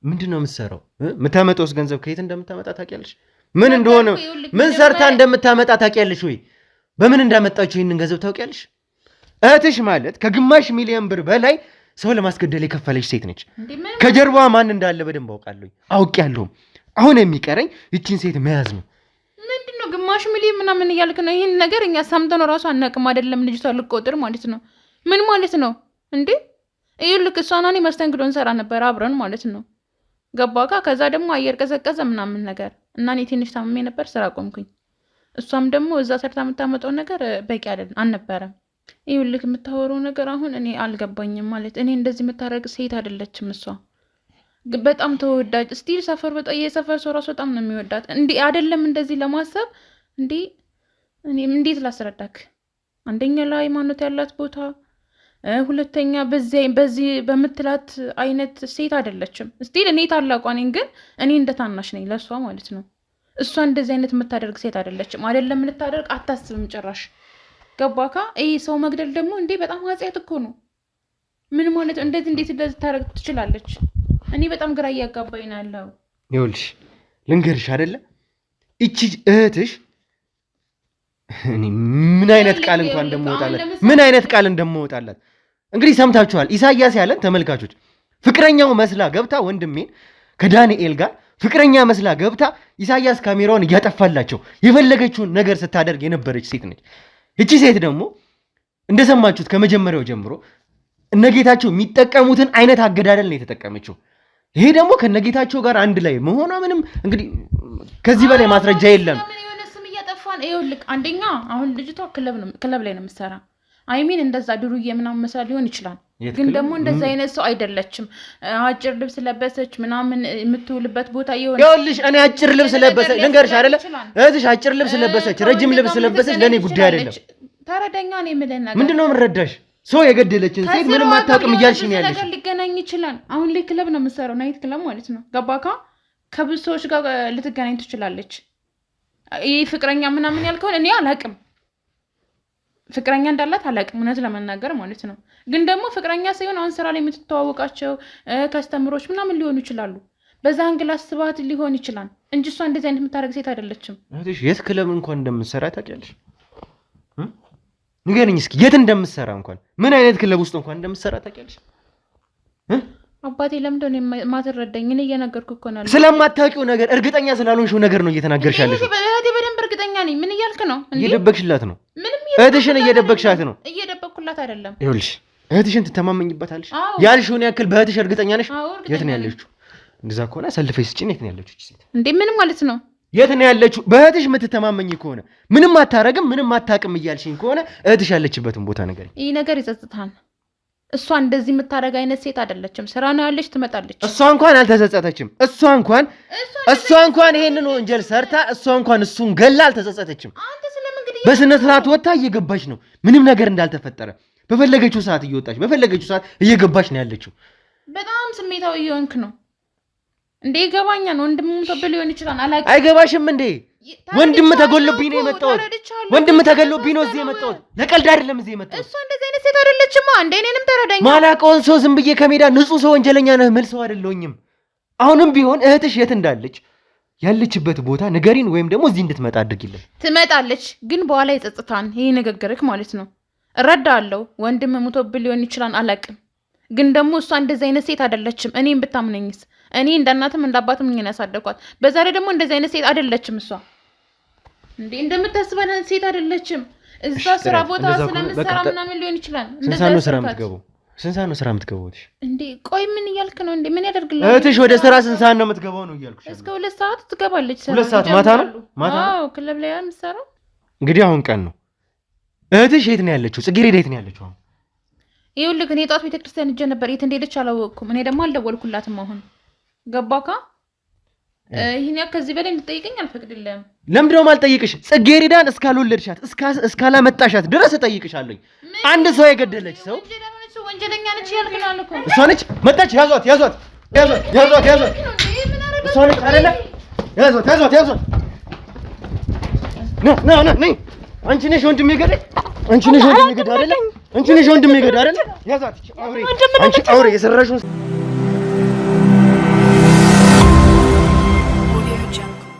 ምንድነው የምትሰራው? የምታመጣውስ ገንዘብ ከየት እንደምታመጣ ታውቂያለሽ? ምን እንደሆነ ምን ሰርታ እንደምታመጣ ታውቂያለሽ ወይ? በምን እንዳመጣችው ይሄንን ገንዘብ ታውቂያለሽ? እህትሽ ማለት ከግማሽ ሚሊዮን ብር በላይ ሰው ለማስገደል የከፈለች ሴት ነች። ከጀርባዋ ማን እንዳለ በደንብ አውቃለሁ። አሁን የሚቀረኝ ይቺን ሴት መያዝ ነው። ምንድነው ግማሽ ሚሊዮን ምናምን እያልክ ነው? ይሄን ነገር እኛ ሰምተነው ራሱ አናውቅም። አይደለም ልጅቷ ልቆጥር ማለት ነው። ምን ማለት ነው እንዴ? ይኸውልህ እሷና እኔ መስተንግዶ እንሰራ ነበር አብረን ማለት ነው። ገባካ? ከዛ ደግሞ አየር ቀዘቀዘ ምናምን ነገር እና እኔ ትንሽ ታምሜ ነበር፣ ስራ ቆምኩኝ። እሷም ደግሞ እዛ ሰርታ የምታመጣው ነገር በቂ አይደለም አልነበረም። ይኸውልህ የምታወራው ነገር አሁን እኔ አልገባኝም። ማለት እኔ እንደዚህ የምታደርግ ሴት አይደለችም። እሷ በጣም ተወዳጅ ስቲል ሰፈር በጣም የሰፈር ሰው ራሱ በጣም ነው የሚወዳት። እንዴ አይደለም እንደዚህ ለማሰብ እንዴ እኔ እንዴት ላስረዳክ? አንደኛ ለሃይማኖት ያላት ቦታ፣ ሁለተኛ በዚህ በምትላት አይነት ሴት አይደለችም። ስቲል እኔ ታላቋ ነኝ፣ ግን እኔ እንደ ታናሽ ነኝ ለእሷ ማለት ነው። እሷ እንደዚህ አይነት የምታደርግ ሴት አይደለችም። አይደለም ልታደርግ አታስብም ጭራሽ። ገባካ? ይሄ ሰው መግደል ደግሞ እንዴ በጣም ኃጢአት እኮ ነው። ምን ማለት እንዴት እንደዚህ ታደርግ ትችላለች? እኔ በጣም ግራ እያጋባኝ ነው ያለው። ይኸውልሽ ልንገርሽ አይደለ እቺ እህትሽ እኔ ምን አይነት ቃል እንኳን እንደምወጣላት እንግዲህ ሰምታችኋል። ኢሳያስ ያለን ተመልካቾች ፍቅረኛው መስላ ገብታ ወንድሜን ከዳንኤል ጋር ፍቅረኛ መስላ ገብታ ኢሳያስ ካሜራውን እያጠፋላቸው የፈለገችውን ነገር ስታደርግ የነበረች ሴት ነች። እቺ ሴት ደግሞ እንደሰማችሁት ከመጀመሪያው ጀምሮ እነጌታቸው የሚጠቀሙትን አይነት አገዳደል ነው የተጠቀመችው። ይሄ ደግሞ ከነጌታቸው ጋር አንድ ላይ መሆኗ ምንም እንግዲህ ከዚህ በላይ ማስረጃ የለም። ምን የሆነ ስም እያጠፋን ይኸውልህ፣ አንደኛ አሁን ልጅቷ ክለብ ላይ ነው የምትሰራ። አይሚን እንደዛ ድሩዬ ምናምን መስራት ሊሆን ይችላል፣ ግን ደግሞ እንደዛ አይነት ሰው አይደለችም። አጭር ልብስ ለበሰች ምናምን የምትውልበት ቦታ ይኸውልሽ፣ እኔ አጭር ልብስ ለበሰች ልንገርሽ አይደለ እህትሽ አጭር ልብስ ለበሰች ረጅም ልብስ ለበሰች ለኔ ጉዳይ አይደለም። ተረዳኛ ነው የምልህ ነገር ምንድነው የምረዳሽ? ሰው የገደለችን ሴት ምንም አታውቅም እያልሽ ነው ያለሽ። ነገር ሊገናኝ ይችላል። አሁን ላይ ክለብ ነው የምትሰራው፣ ናይት ክለብ ማለት ነው። ገባካ? ከብዙ ሰዎች ጋር ልትገናኝ ትችላለች። ይሄ ፍቅረኛ ምናምን ያልከውን እኔ አላውቅም፣ ፍቅረኛ እንዳላት አላውቅም እውነት ለመናገር ማለት ነው። ግን ደግሞ ፍቅረኛ ሳይሆን አሁን ስራ ላይ የምትተዋወቃቸው ከስተምሮች ምናምን ሊሆኑ ይችላሉ። በዛ አንግል አስባት ሊሆን ይችላል እንጂ እሷ እንደዚህ አይነት የምታደርግ ሴት አይደለችም። እህትሽ የት ክለብ እንኳን እንደምትሰራ ታውቂያለሽ? ንገረኝ እስኪ የት እንደምትሰራ እንኳን ምን አይነት ክለብ ውስጥ እንኳን እንደምትሰራ ታውቂያለሽ? አባቴ ለምንድን ነው የማትረዳኝ? እኔ እየነገርኩህ እኮ ነው። ስለማታውቂው ነገር እርግጠኛ ስላልሆንሽው ነገር ነው እየተናገርሽ ያለሽው። እህቴ በደንብ እርግጠኛ ነኝ። ምን እያልክ ነው? እየደበቅሽላት ነው። እህትሽን እየደበቅሻት ነው። እየደበቅኩላት አይደለም። ይኸውልሽ እህትሽን ትተማመኝበታለሽ ያልሽውን ያክል በእህትሽ እርግጠኛ ነሽ? የት ነው ያለችው? እንደዛ ከሆነ ሰልፈሽ ስጪኝ። የት ነው ያለችው ሴት? እንዴ ምን ማለት ነው? የት ነው ያለችው? በእህትሽ የምትተማመኝ ከሆነ ምንም አታረግም ምንም አታውቅም እያልሽኝ ከሆነ እህትሽ ያለችበትን ቦታ ንገሪኝ። ይህ ነገር ይጸጽታል። እሷ እንደዚህ የምታደርግ አይነት ሴት አይደለችም። ስራ ነው ያለች፣ ትመጣለች። እሷ እንኳን አልተጸጸተችም። እሷ እንኳን ይሄንን ወንጀል ሰርታ እሷ እንኳን እሱን ገላ አልተጸጸተችም። በስነ ስርዓት ወጣ እየገባች ነው፣ ምንም ነገር እንዳልተፈጠረ በፈለገችው ሰዓት እየወጣች በፈለገችው ሰዓት እየገባች ነው ያለችው። በጣም ስሜታዊ እየሆንክ ነው እንዴ? ይገባኛል። ወንድም ተበል ሊሆን ይችላል። አይገባሽም እንዴ? ወንድም ተገሎብኝ ነው የመጣሁት። ወንድም ተገሎብኝ ነው እዚህ የመጣሁት። ለቀልድ አይደለም እዚህ የመጣሁት። እሷ እንደዚህ አይነት ሴት አይደለችም። አንዴ እኔንም ተረዳኝ። ማላውቀውን ሰው ዝም ብዬ ከሜዳ ንጹህ ሰው ወንጀለኛ ነህ ምል ሰው አይደለሁኝም። አሁንም ቢሆን እህትሽ የት እንዳለች ያለችበት ቦታ ንገሪን፣ ወይም ደግሞ እዚህ እንድትመጣ አድርጊልን። ትመጣለች፣ ግን በኋላ ይጸጽታን። ይሄ ንግግርክ ማለት ነው። እረዳለሁ። ወንድም ሙቶብል ሊሆን ይችላል፣ አላውቅም። ግን ደግሞ እሷ እንደዚህ አይነት ሴት አይደለችም። እኔም ብታምነኝስ? እኔ እንዳናትም እንዳባትም ምን ያሳደኳት። በዛ ላይ ደግሞ እንደዚህ አይነት ሴት አይደለችም። እሷ እንዴ እንደምታስበው አይነት ሴት አይደለችም። እዛ ስራ ቦታ ስለምትሰራ ምናምን ሊሆን ይችላል። ስንት ሰዓት ነው ስራ የምትገባው? ስንት ሰዓት ነው ስራ የምትገባው? እንዴ ቆይ ምን እያልክ ነው እንዴ? ምን ያደርግልሃል? እህትሽ ወደ ስራ ስንት ሰዓት ነው የምትገባው ነው እያልኩሽ። እስከ 2 ሰዓት ትገባለች። 2 ሰዓት ማታ ነው? ማታ ነው? አዎ ክለብ ላይ የምትሰራው። እንግዲህ አሁን ቀን ነው። እህትሽ የት ነው ያለችው? ጽጌረዳ የት ነው ያለችው? አሁን ይኸውልህ እኔ ጠዋት ቤተክርስቲያን ሄጄ ነበር። የት እንደሄደች አላወቅኩም። እኔ ደግሞ አልደወልኩላትም። አሁን ገባካ? ይሄን ከዚህ በላይ እንድትጠይቀኝ አልፈቅድልህም። ለምንድን ነው የማልጠይቅሽ? ጽጌረዳን እስካልወለድሻት እስካላመጣሻት ድረስ እጠይቅሻለሁ። አንድ ሰው የገደለች ሰው ወንጀለኛ ነች ያልከናል እኮ እሷ ነች። መጣች። ያዟት። እሷ ነች አይደለ? ያዟት። ነይ። አንቺ ነሽ ወንድሜ ገዳይ። አንቺ ነሽ ወንድሜ ገዳይ አይደለ? ያዟት። አንቺ አውሬ የሰራሽውን